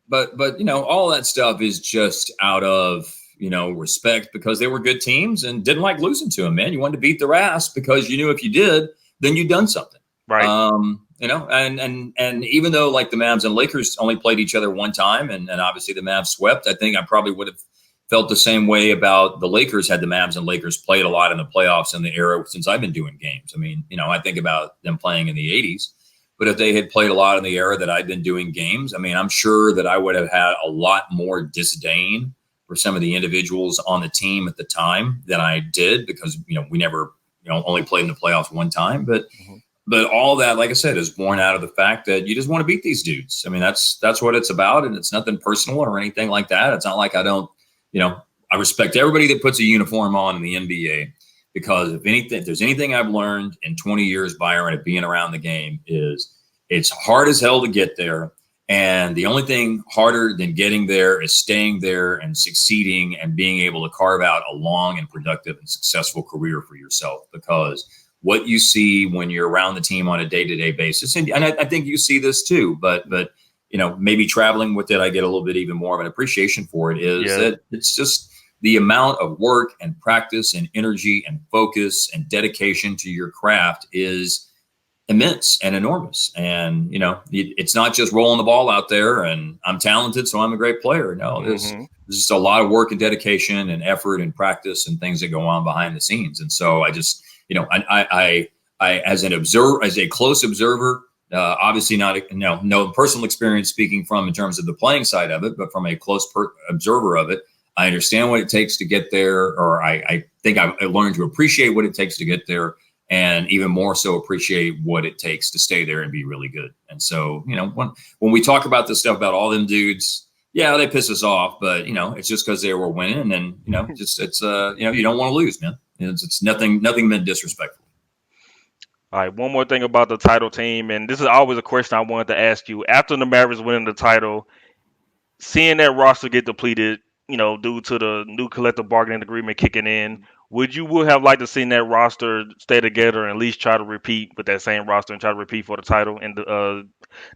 But all that stuff is just out of respect because they were good teams and didn't like losing to them. Man, you wanted to beat their ass because you knew if you did, then you'd done something. Right. And even though like the Mavs and Lakers only played each other one time, and obviously the Mavs swept, I think I probably would have felt the same way about the Lakers had the Mavs and Lakers played a lot in the playoffs in the era since I've been doing games. I mean, I think about them playing in the 80s, but if they had played a lot in the era that I'd been doing games, I mean, I'm sure that I would have had a lot more disdain for some of the individuals on the team at the time than I did because, we never, only played in the playoffs one time. But all that, like I said, is born out of the fact that you just want to beat these dudes. I mean, that's what it's about. And it's nothing personal or anything like that. It's not like I don't, I respect everybody that puts a uniform on in the NBA because if there's anything I've learned in 20 years, Byron, of being around the game is it's hard as hell to get there. And the only thing harder than getting there is staying there and succeeding and being able to carve out a long and productive and successful career for yourself. Because what you see when you're around the team on a day-to-day basis, and I think you see this too, but maybe traveling with it, I get a little bit even more of an appreciation for it is that it's just the amount of work and practice and energy and focus and dedication to your craft is immense and enormous. And, it's not just rolling the ball out there and I'm talented, so I'm a great player. No, there's just a lot of work and dedication and effort and practice and things that go on behind the scenes. And so I just, I as a close observer, obviously not no personal experience speaking from in terms of the playing side of it, but from a close observer of it, I understand what it takes to get there, or I think I learned to appreciate what it takes to get there, and even more so appreciate what it takes to stay there and be really good. And so, when we talk about this stuff about all them dudes, yeah, they piss us off, but it's just because they were winning, and you don't want to lose, man. It's nothing meant disrespectful. All right, one more thing about the title team, and this is always a question I wanted to ask you. After the Mavericks winning the title, seeing that roster get depleted, due to the new collective bargaining agreement kicking in, would have liked to see that roster stay together and at least try to repeat with that same roster and try to repeat for the title and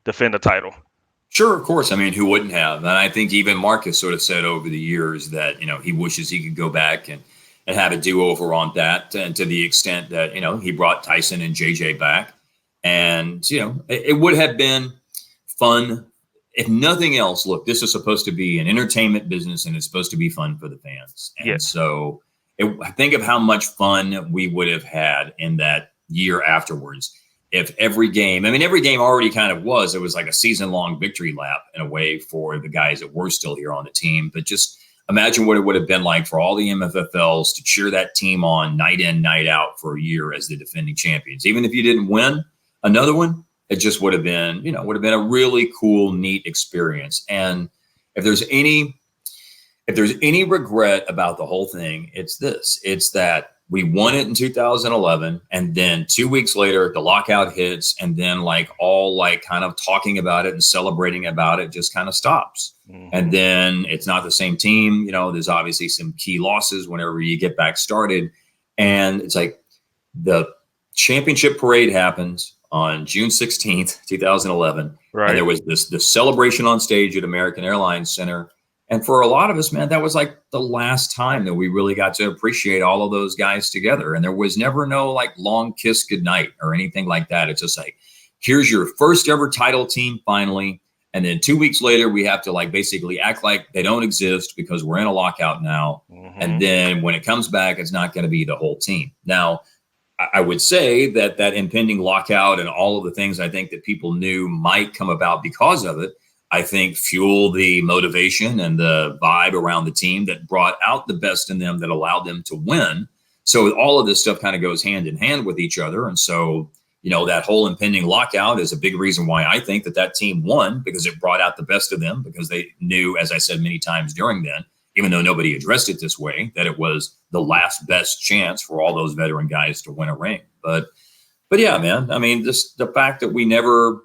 defend the title? Sure, of course. I mean, who wouldn't have? And I think even Marcus sort of said over the years that, he wishes he could go back and have a do-over on that, and to the extent that, he brought Tyson and JJ back. And, it would have been fun. If nothing else, look, this is supposed to be an entertainment business and it's supposed to be fun for the fans. And so think of how much fun we would have had in that year afterwards. If every game already kind of was, it was like a season-long victory lap in a way for the guys that were still here on the team. But just imagine what it would have been like for all the MFFLs to cheer that team on night in, night out for a year as the defending champions. Even if you didn't win another one, it just would have been, a really cool, neat experience. And if there's any regret about the whole thing, it's this. It's that We won it in 2011, and then 2 weeks later, the lockout hits, and then like all like kind of talking about it and celebrating about it just kind of stops. And Hmm. then it's not the same team. There's obviously some key losses whenever you get back started, and it's like the championship parade happens on June 16th, 2011, and Right. there was this celebration on stage at American Airlines Center. And for a lot of us, man, that was like the last time that we really got to appreciate all of those guys together. And there was never no like long kiss goodnight or anything like that. It's just like, here's your first ever title team finally. And then 2 weeks later, we have to like basically act like they don't exist because we're in a lockout now. And Hmm. then when it comes back, it's not going to be the whole team. Now, I would say that that impending lockout and all of the things I think that people knew might come about because of it, I think fuel the motivation and the vibe around the team that brought out the best in them that allowed them to win. So all of this stuff kind of goes hand in hand with each other. And so, that whole impending lockout is a big reason why I think that that team won, because it brought out the best of them, because they knew, as I said many times during then, even though nobody addressed it this way, that it was the last best chance for all those veteran guys to win a ring. But yeah, man, I mean, just the fact that we never,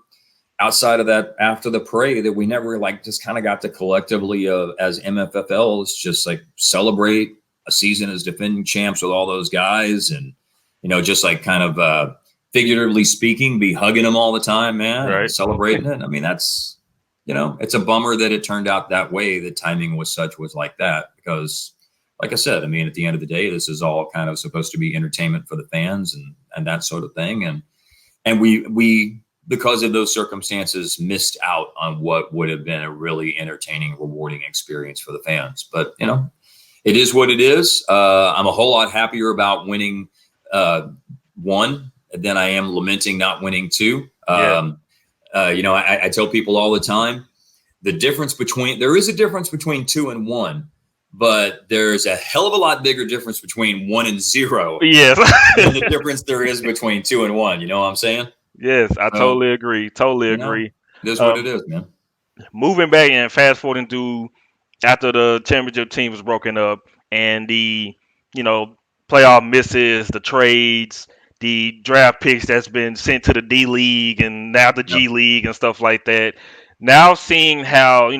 outside of that, after the parade, that we never like just kind of got to collectively as MFFLs just like celebrate a season as defending champs with all those guys, and just like kind of figuratively speaking, be hugging them all the time, man, and Right. celebrating it. I mean, that's it's a bummer that it turned out that way. The timing was like that, because like I said, I mean, at the end of the day, this is all kind of supposed to be entertainment for the fans and that sort of thing. And we because of those circumstances missed out on what would have been a really entertaining, rewarding experience for the fans. But it is what it is. I'm a whole lot happier about winning one than I am lamenting not winning two. Yeah. I tell people all the time, there is a difference between 2 and 1, but there's a hell of a lot bigger difference between 1 and 0 Yes. than the difference there is between 2 and 1. You know what I'm saying? Yes. I So, totally agree. Totally you know, agree. it is what it Um, is, man. moving back and fast forwarding to after the championship team was broken up and the you know playoff misses, the trades, the draft picks that's been sent to the D League and now the Yep. G League and stuff like that. Now seeing how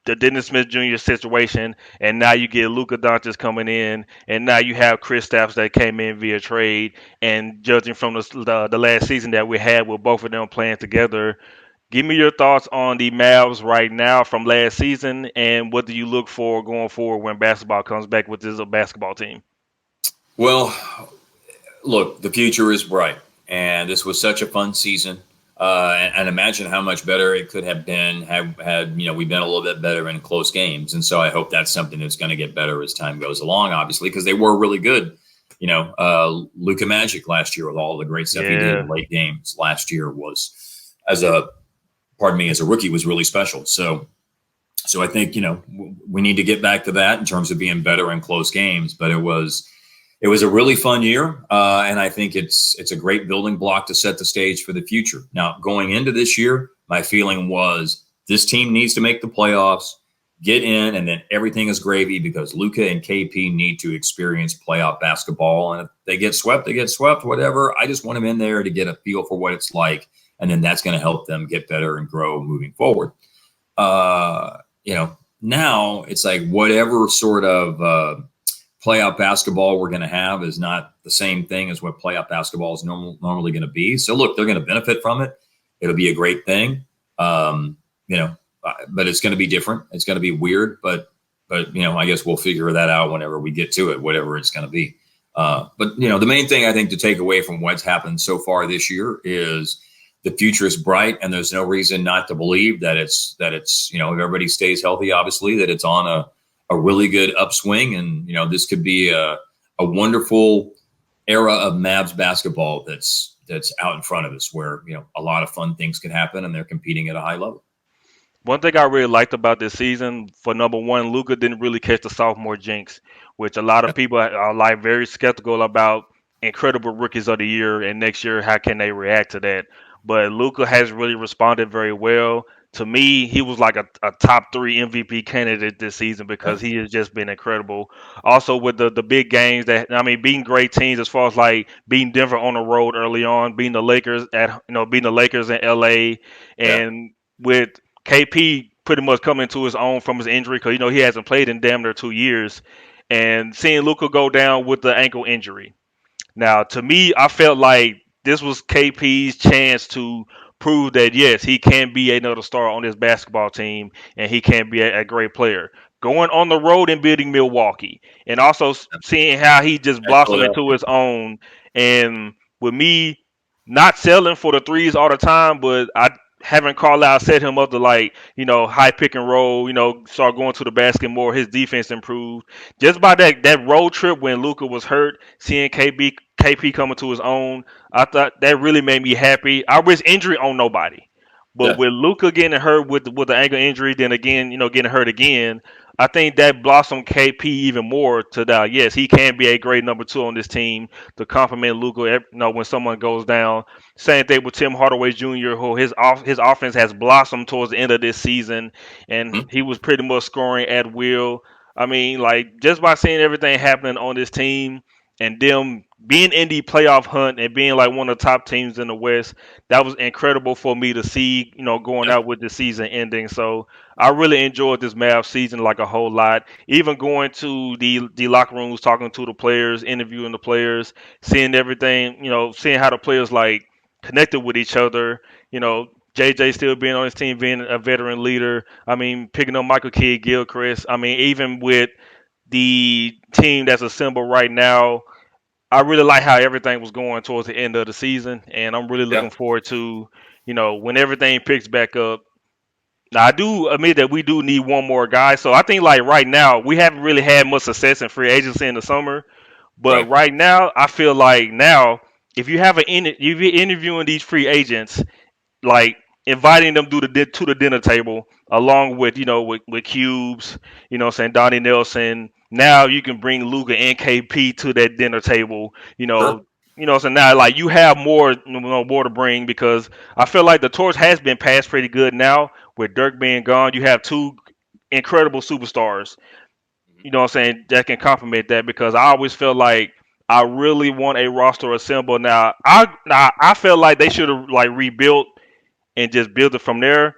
the Dennis Smith Jr. situation, and now you get Luka Doncic coming in, and now you have Chris Stapps that came in via trade, and judging from the last season that we had with both of them playing together, give me your thoughts on the Mavs right now from last season, and what do you look for going forward when basketball comes back with this basketball team? Well, look, the future is bright, and this was such a fun season. And imagine how much better it could have been had we been a little bit better in close games. And so I hope that's something that's going to get better as time goes along. Obviously, because they were really good. Luka Magic last year with all the great stuff he did Yeah, in late games last year was as a pardon me as a rookie was really special. So I think we need to get back to that in terms of being better in close games. But it was a really fun year, and I think it's a great building block to set the stage for the future. Now, going into this year, my feeling was this team needs to make the playoffs, get in, and then everything is gravy, because Luka and KP need to experience playoff basketball. And if they get swept, they get swept, whatever. I just want them in there to get a feel for what it's like, and then that's going to help them get better and grow moving forward. Now it's like whatever sort of playoff basketball we're going to have is not the same thing as what playoff basketball is normally going to be. So look, they're going to benefit from it. It'll be a great thing. Um, but it's going to be different. It's going to be weird, but I guess we'll figure that out whenever we get to it, whatever it's going to be. But the main thing I think to take away from what's happened so far this year is the future is bright, and there's no reason not to believe that it's if everybody stays healthy, obviously, that it's on a really good upswing, and this could be a wonderful era of Mavs basketball that's out in front of us, where a lot of fun things can happen, and they're competing at a high level. one thing I really liked about this season, for number one, Luca didn't really catch the sophomore jinx, which a lot of people are like very skeptical about incredible rookies of the year and next year how can they react to that. But Luca has really responded very well. to me, he was like a top three MVP candidate this season because Yeah. he has just been incredible. Also with the big games that I mean, beating great teams as far as like beating Denver on the road early on, beating the Lakers beating the Lakers in LA, Yeah. and with KP pretty much coming to his own from his injury because he hasn't played in damn near 2 years, and seeing Luka go down with the ankle injury. Now, to me, I felt like this was KP's chance to prove that yes, he can be another star on this basketball team, and he can be a great player. Going on the road and beating Milwaukee, and also seeing how he just At blossomed into Philadelphia. his own. And with me not selling for the threes all the time, but I having Carlisle set him up to like high pick and roll, start going to the basket more. His defense improved just by that road trip when Luca was hurt, seeing KP coming to his own. I thought that really made me happy. I wish injury on nobody, but Yeah. with Luca getting hurt with the ankle injury, then again, getting hurt again, I think that blossomed KP even more to that. Yes, he can be a great number two on this team to complement Luca. When someone goes down. Same thing with Tim Hardaway Jr., who his offense has blossomed towards the end of this season, and Mhm. he was pretty much scoring at will. I mean, like just by seeing everything happening on this team and them being in the playoff hunt and being like one of the top teams in the West, that was incredible for me to see. Going Yeah. out with the season ending. So I really enjoyed this Mavs season like a whole lot. Even going to the locker rooms, talking to the players, interviewing the players, seeing everything. Seeing how the players like connected with each other. JJ still being on his team, being a veteran leader. I mean, picking up Michael Kidd, Gilchrist. I mean, even with the team that's assembled right now, I really like how everything was going towards the end of the season, and I'm really Yeah. looking forward to, when everything picks back up. Now, I do admit that we do need one more guy, so I think like right now we haven't really had much success in free agency in the summer, but Right. right now I feel like now if you have if you're interviewing these free agents like inviting them to the dinner table along with with Cubes, saying Donnie Nelson. Now you can bring Luca and KP to that dinner table. Sure. So now like you have more to bring because I feel like the torch has been passed pretty good now with Dirk being gone. You have two incredible superstars. Mhm. That can complement that because I always felt like I really want a roster assembled. Now I felt like they should have like rebuilt and just build it from there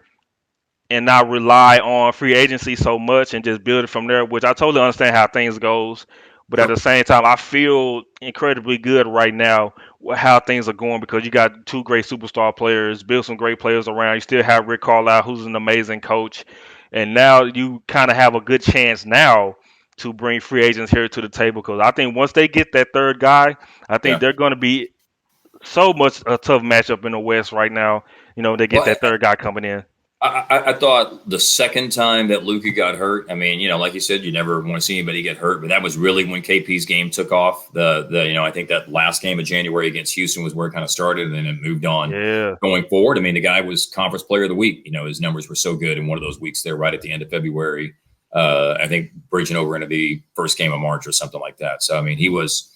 and not rely on free agency so much and just build it from there, which I totally understand how things goes. But at the Sure. same time, I feel incredibly good right now with how things are going because you got two great superstar players, build some great players around. You still have Rick Carlisle, who's an amazing coach, and now you kind of have a good chance now to bring free agents here to the table because I think once they get that third guy, I think Yeah. they're going to be so much a tough matchup in the West right now. They get Well, that third guy coming in. I thought the second time that Luka got hurt, I mean, like you said, you never want to see anybody get hurt, but that was really when KP's game took off. I think that last game of January against Houston was where it kind of started, and then it moved on Yeah, going forward. I mean, the guy was conference player of the week. His numbers were so good in one of those weeks there, right at the end of February. I think bridging over into the first game of March or something like that. So I mean, he was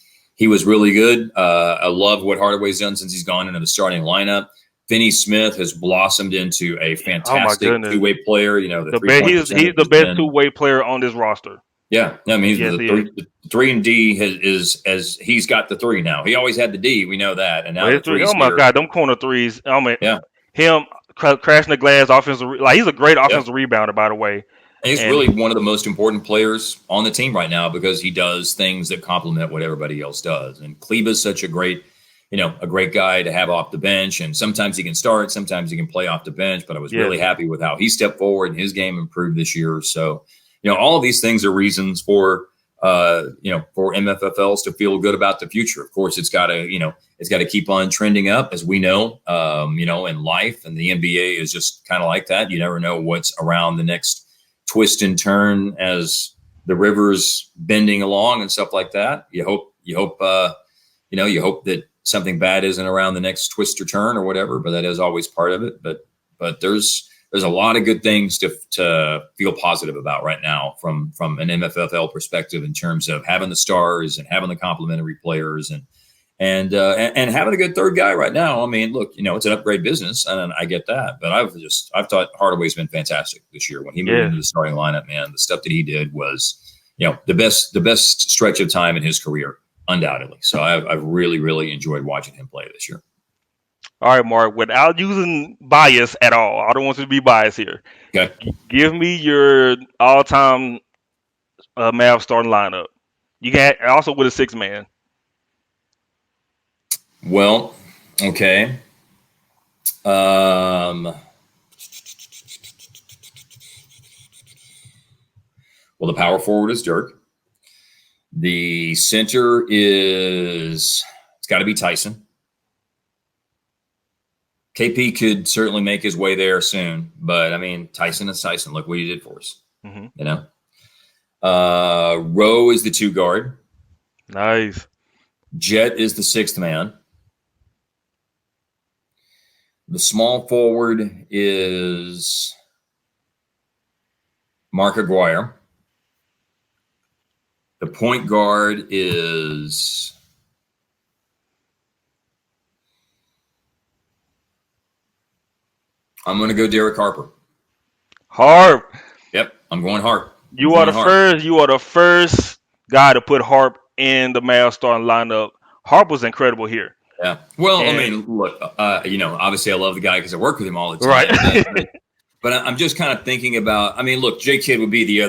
really good. I love what Hardaway's done since he's gone into the starting lineup. Finney Smith has blossomed into a oh my fantastic goodness, two-way player. The the best three-point he's percentage the has best been, two-way player on this roster. yeah. I mean, he's Yes, the he is. three and D is as he's got the three now. He always had the D, we know that, and now But the his three, three's oh my here. god, them corner threes. I mean, Yeah, him crashing the glass, like he's a great yeah. offensive rebounder, by the way. And he's And really one of the most important players on the team right now because he does things that complement what everybody else does. And Kleba's such a great guy to have off the bench. And sometimes he can start, sometimes he can play off the bench. But I was yes, really happy with how he stepped forward and his game improved this year. So, all of these things are reasons for MFFLs to feel good about the future. Of course, it's got to keep on trending up, as we know, in life, and the NBA is just kind of like that. You never know what's around the next twist and turn as the river's bending along and stuff like that. You hope that something bad isn't around the next twist or turn or whatever, but that is always part of it. But there's a lot of good things to feel positive about right now from an MFFL perspective in terms of having the stars and having the complementary players and having a good third guy right now. I mean, look, it's an upgrade business, and I get that. But I've thought Hardaway's been fantastic this year when he moved Yes. into the starting lineup. Man, the stuff that he did was, the best stretch of time in his career, undoubtedly. So I've really, really enjoyed watching him play this year. All right, Mark. Without using bias at all, I don't want you to be biased here. Okay. Give me your all-time Mavs starting lineup. You got also with a six man. Well, okay. Well, the power forward is Dirk. The center it's got to be Tyson. KP could certainly make his way there soon, but I mean, Tyson is Tyson. Look what he did for us. Mm-hmm. Rowe is the two guard. Nice. Jet is the sixth man. The small forward is Mark Aguirre. The point guard is I'm going to go Derek Harper. Harp. Yep, I'm going Harp. You are the first guy to put Harp in the Mavs starting lineup. Harp was incredible here. Yeah. Well, I mean, look, obviously I love the guy because I work with him all the time. Right. But I'm just kind of thinking about. I mean, look, J Kidd would be the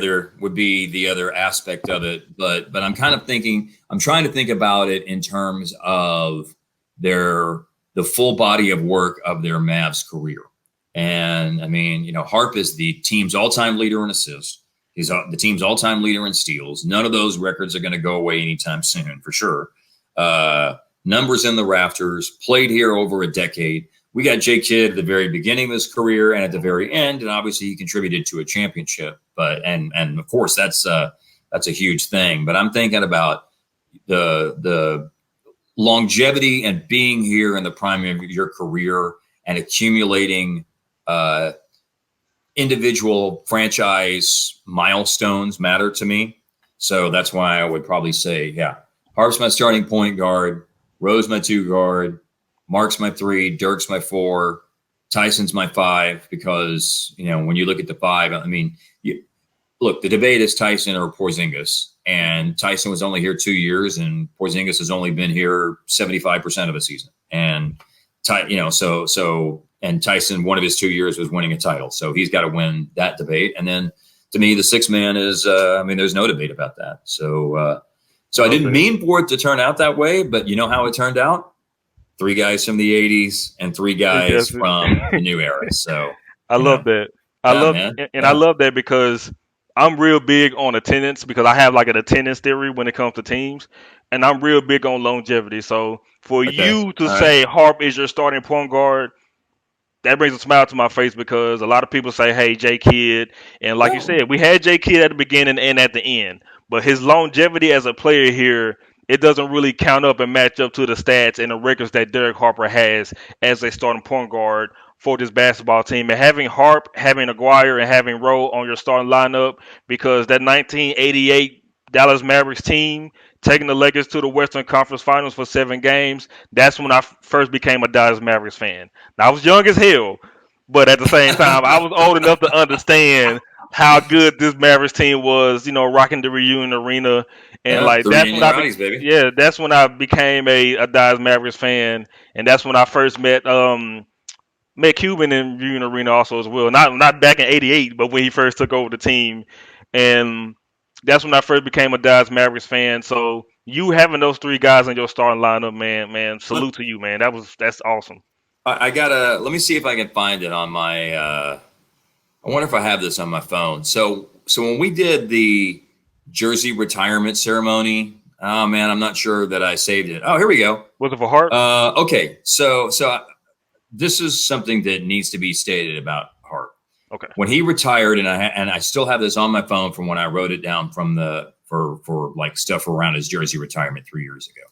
other aspect of it. But I'm kind of thinking. I'm trying to think about it in terms of the full body of work of their Mavs career. And I mean, Harp is the team's all-time leader in assists. He's the team's all-time leader in steals. None of those records are going to go away anytime soon, for sure. Numbers in the rafters. Played here over a decade. We got J Kidd at the very beginning of his career and at the very end, and obviously he contributed to a championship. But and of course that's a huge thing. But I'm thinking about the longevity and being here in the prime of your career and accumulating individual franchise milestones matter to me. So that's why I would probably say, yeah, Harp's my starting point guard, Rowe's my two guard, Mark's my three, Dirk's my four, Tyson's my five, because, when you look at the five, I mean, look, the debate is Tyson or Porzingis, and Tyson was only here 2 years and Porzingis has only been here 75% of a season. And, and Tyson, one of his 2 years was winning a title. So he's got to win that debate. And then to me, the sixth man is, there's no debate about that. So I didn't mean for it to turn out that way, but you know how it turned out? 3 guys from the 80s and 3 guys from the new era. So I love that. I love that because I'm real big on attendance because I have like an attendance theory when it comes to teams, and I'm real big on longevity. So for you to say Harp is your starting point guard, that brings a smile to my face because a lot of people say, hey, J Kidd. And like you said, we had J Kidd at the beginning and at the end. But his longevity as a player here, it doesn't really count up and match up to the stats and the records that Derek Harper has as a starting point guard for this basketball team. And having Harp, having Aguirre, and having Rowe on your starting lineup, because that 1988 Dallas Mavericks team taking the Lakers to the Western Conference Finals for 7 games, that's when I first became a Dallas Mavericks fan. Now, I was young as hell, but at the same time, I was old enough to understand how good this Mavericks team was, rocking the Reunion Arena. And that's when I became a Dallas Mavericks fan. And that's when I first met Cuban in Reunion Arena also as well. Not back in '88, but when he first took over the team. And that's when I first became a Dallas Mavericks fan. So you having those 3 guys in your starting lineup, man, salute to you, man. That's awesome. I gotta let me see if I can find it on my. I wonder if I have this on my phone. So when we did the jersey retirement ceremony, oh man, I'm not sure that I saved it. Oh, here we go. Was it for Hart? Okay, so this is something that needs to be stated about Hart. Okay. When he retired, and I still have this on my phone from when I wrote it down from for like stuff around his jersey retirement 3 years ago.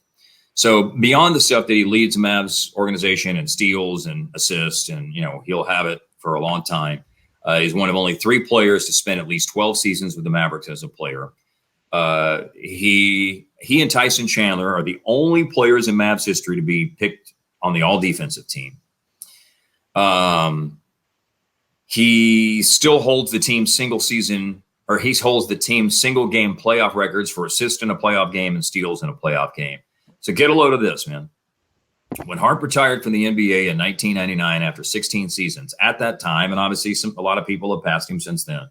So beyond the stuff that he leads the Mavs organization and steals and assists, and he'll have it for a long time. He's one of only 3 players to spend at least 12 seasons with the Mavericks as a player. He and Tyson Chandler are the only players in Mavs history to be picked on the all defensive team. He still holds the team's single season, or he holds the team's single game playoff records for assists in a playoff game and steals in a playoff game. So get a load of this, man. When Harp retired from the NBA in 1999 after 16 seasons, at that time, and obviously a lot of people have passed him since then,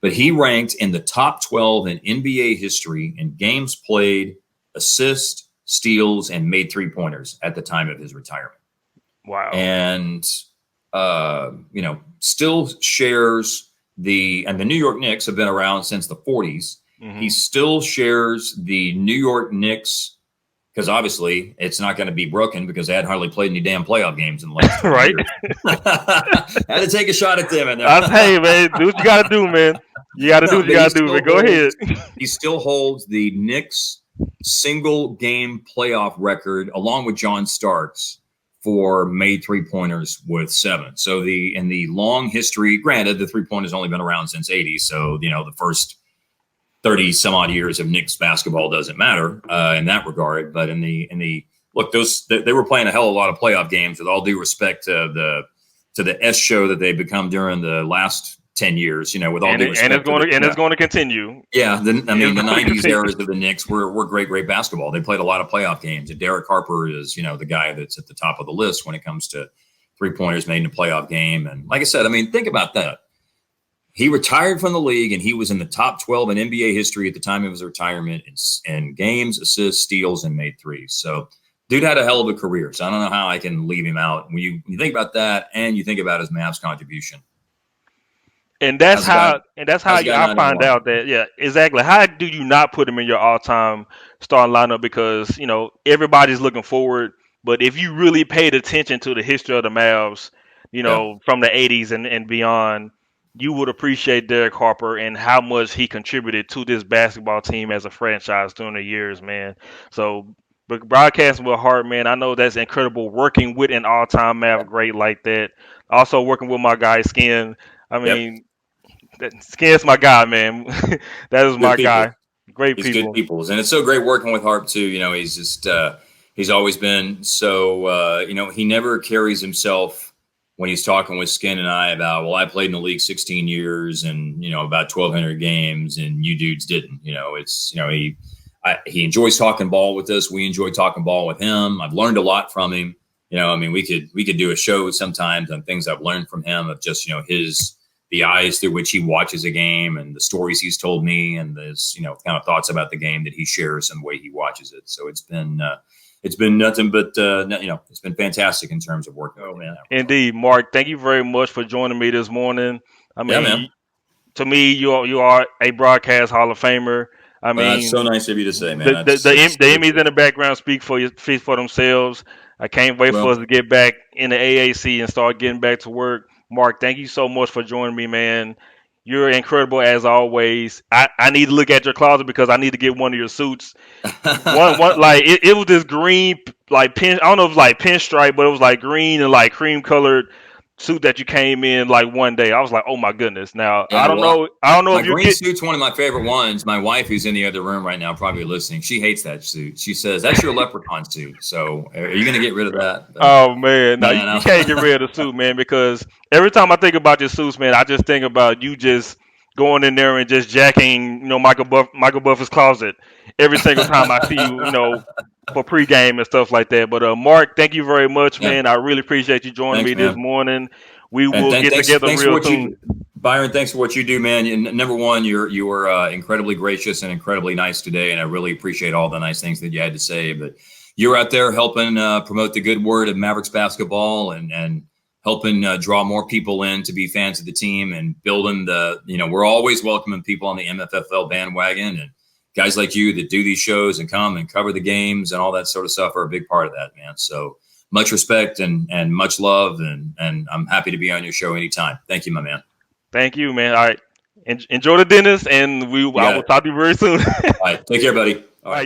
but he ranked in the top 12 in NBA history in games played, assists, steals, and made three-pointers at the time of his retirement. Wow. And, still shares and the New York Knicks have been around since the 40s. Mm-hmm. He still shares the New York Knicks, because obviously it's not going to be broken because they hadn't hardly played any damn playoff games in the last 20 right. years. Had to take a shot at them. Hey, man, do what you got to do, man. You got to do what you got to do, man. Go ahead. He still holds the Knicks single game playoff record, along with John Starks, for made three-pointers with 7. So in the long history, granted, the three-pointer's only been around since 80, so the first 30 some odd years of Knicks basketball doesn't matter in that regard. But in the look, they were playing a hell of a lot of playoff games, with all due respect to the S show that they've become during the last 10 years, with all due respect. It's going to continue. Yeah. The 90s eras of the Knicks were great basketball. They played a lot of playoff games. And Derek Harper is, the guy that's at the top of the list when it comes to three-pointers made in a playoff game. And like I said, think about that. He retired from the league, and he was in the top 12 in NBA history at the time of his retirement in games, assists, steals, and made threes. So dude had a hell of a career. So I don't know how I can leave him out. When you think about that, and you think about his Mavs contribution. And that's how I find out that, yeah, exactly. How do you not put him in your all-time starting lineup? Because, everybody's looking forward. But if you really paid attention to the history of the Mavs, from the 80s and beyond, you would appreciate Derek Harper and how much he contributed to this basketball team as a franchise during the years, man. So, but broadcasting with Hart, man, I know that's incredible, working with an all-time Mav great like that. Also working with my guy, Skin. Skin's my guy, man. That is my guy. Great people. Good people. And it's so great working with Harp, too. He's just he's always been so, he never carries himself when he's talking with Skin and I about, well, I played in the league 16 years and, about 1,200 games, and you dudes didn't. He enjoys talking ball with us. We enjoy talking ball with him. I've learned a lot from him. We could do a show sometimes on things I've learned from him, of just, the eyes through which he watches a game, and the stories he's told me, and this, kind of thoughts about the game that he shares and the way he watches it. So it's been nothing but, it's been fantastic in terms of working with him. Indeed, Mark, thank you very much for joining me this morning. Man. To me, you are a broadcast Hall of Famer. That's so nice of you to say, man. The Emmys in the background speak for themselves. I can't wait for us to get back in the AAC and start getting back to work. Mark, thank you so much for joining me, man. You're incredible as always. I need to look at your closet because I need to get one of your suits. It was this green, pin. I don't know if it was pinstripe, but it was green and cream colored suit that you came in one day. I was like, oh my goodness. Now I don't know if you green suit's one of my favorite ones. My wife, who's in the other room right now, probably listening, she hates that suit. She says that's your leprechaun suit. So are you gonna get rid of that? Oh man, no, you can't get rid of the suit, man, because every time I think about your suits, man, I just think about you just going in there and just jacking, Michael Buffer's closet every single time I see you, for pregame and stuff like that. But Mark, thank you very much, man. I really appreciate you joining me this morning. We will get together real soon. Byron, thanks for what you do, man. Number one, you were incredibly gracious and incredibly nice today, and I really appreciate all the nice things that you had to say. But you're out there helping promote the good word of Mavericks basketball and helping draw more people in to be fans of the team, and building we're always welcoming people on the MFFL bandwagon, and guys like you that do these shows and come and cover the games and all that sort of stuff are a big part of that, man. So much respect and much love, and I'm happy to be on your show anytime. Thank you, my man. Thank you, man. All right. Enjoy the dentist, and I will talk to you very soon. All right. Take care, buddy. All right.